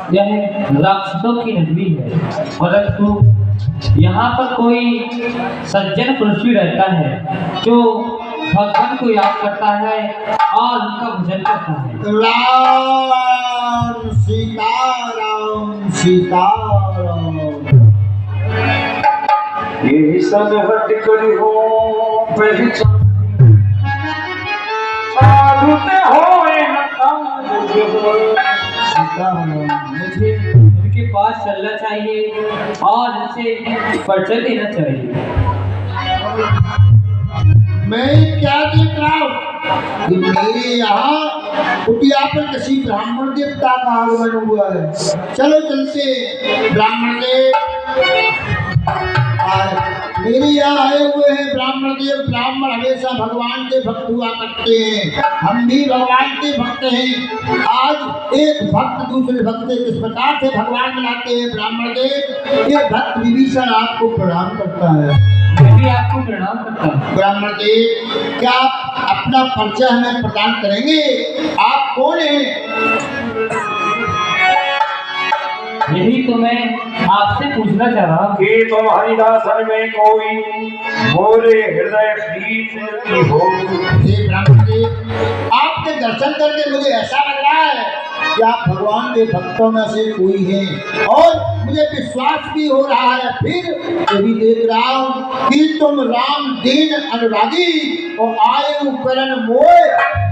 यह राक्षसों की नगरी है, परंतु यहाँ पर कोई सज्जन पुरुष भी रहता है जो भगवान को याद करता है और उनका भजन करता है। राम सीताराम सीताराम। ये सब हट कर हो पहचान साधुते होए मुझे इनके पास चलना चाहिए और इनसे परिचय देना चाहिए। मैं क्या देख रहा हूँ कि मेरे यहाँ कुटिया पर किसी ब्राह्मण देवता का आगमन हुआ है। चलो चलते ब्राह्मण देव मेरे यहाँ आए हुए हैं ब्राह्मण देव। ब्राह्मण हमेशा भगवान के भक्त हुआ करते हैं, हम भी भगवान के भक्त हैं। आज एक भक्त दूसरे भक्त से किस प्रकार से भगवान बनाते हैं ब्राह्मण देव। ये भक्त विभीषण आपको प्रणाम करता है। मैं भी आपको प्रणाम करता हूँ। ब्राह्मण देव क्या आप अपना परिचय हमें प्रदान करेंगे? आप कौन हैं? यही तो मैं आपसे पूछना चाह रहा हूँ कि तुम्हारी दासन में कोई मोरे हृदय प्रीत की हो। हे ब्राह्मण देव, आपके दर्शन करके मुझे ऐसा लग रहा है कि आप भगवान के भक्तों में से कोई हैं और मुझे विश्वास भी हो रहा है। फिर ये भी देख रहा हूँ कि तुम राम दीन अनुरागी और आए करण मोह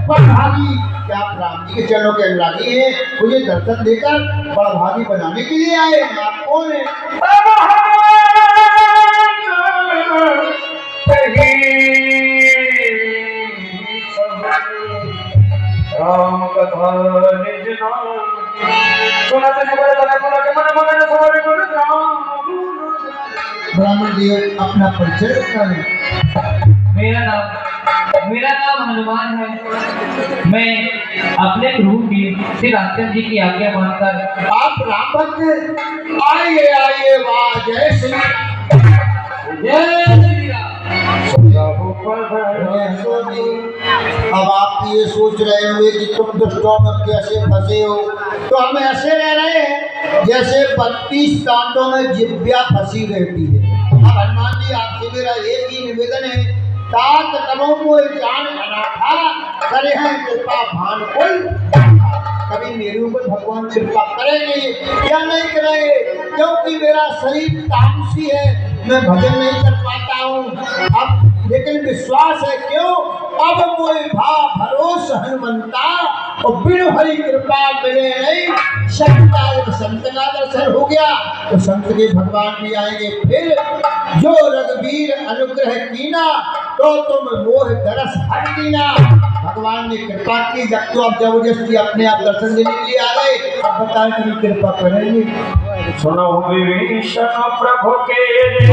बड़भागी। क्या आप राम जी के चरणों के अनुरागी हैं? मुझे दर्शन देकर बड़भागी बनाने के लिए आए हैं। आप कौन हैं? राम कथा निज नाम सुनत जुगल तन कुल के मन मन सवारे गुण राम। ब्राह्मण देव अपना परिचय करें। मेरा नाम हनुमान है। मैं अपने प्रभु की श्री रामचंद्र जी की आज्ञा मानकर आप राम भक्त हैं? आइए आइए, वाह जय श्री राम। अब आप ये सोच रहे होंगे कि तुम दुष्टों में कैसे फंसे हो, तो हम ऐसे रह रहे हैं जैसे 32 कांटों में जिब्या फंसी रहती है। अब हनुमान जी आपसे मेरा एक ही निवेदन है, तात करो को जान अनाथा करे हैं कृपा भान कुल। कभी मेरे ऊपर भगवान कृपा करेंगे या नहीं करेंगे, क्योंकि मेरा शरीर तामसी है, मैं भजन नहीं कर पाता हूँ। अब लेकिन विश्वास है, क्यों अब मोए भा भरोस हनुमंता और बिनु हरि कृपा मिले नहीं। संत का जब संत का दर्शन हो गया तो संत के भगवान भी आएंगे। फिर जो रघुवीर अनुग्रह कीना तो तुम मोह दरस हट दीना। भगवान ने कृपा की, जब तो आप जबरदस्ती अपने आप दर्शन देने के लिए आ गए, अब बताएं कि कृपा करेंगे। सुनो विभीषण प्रभु के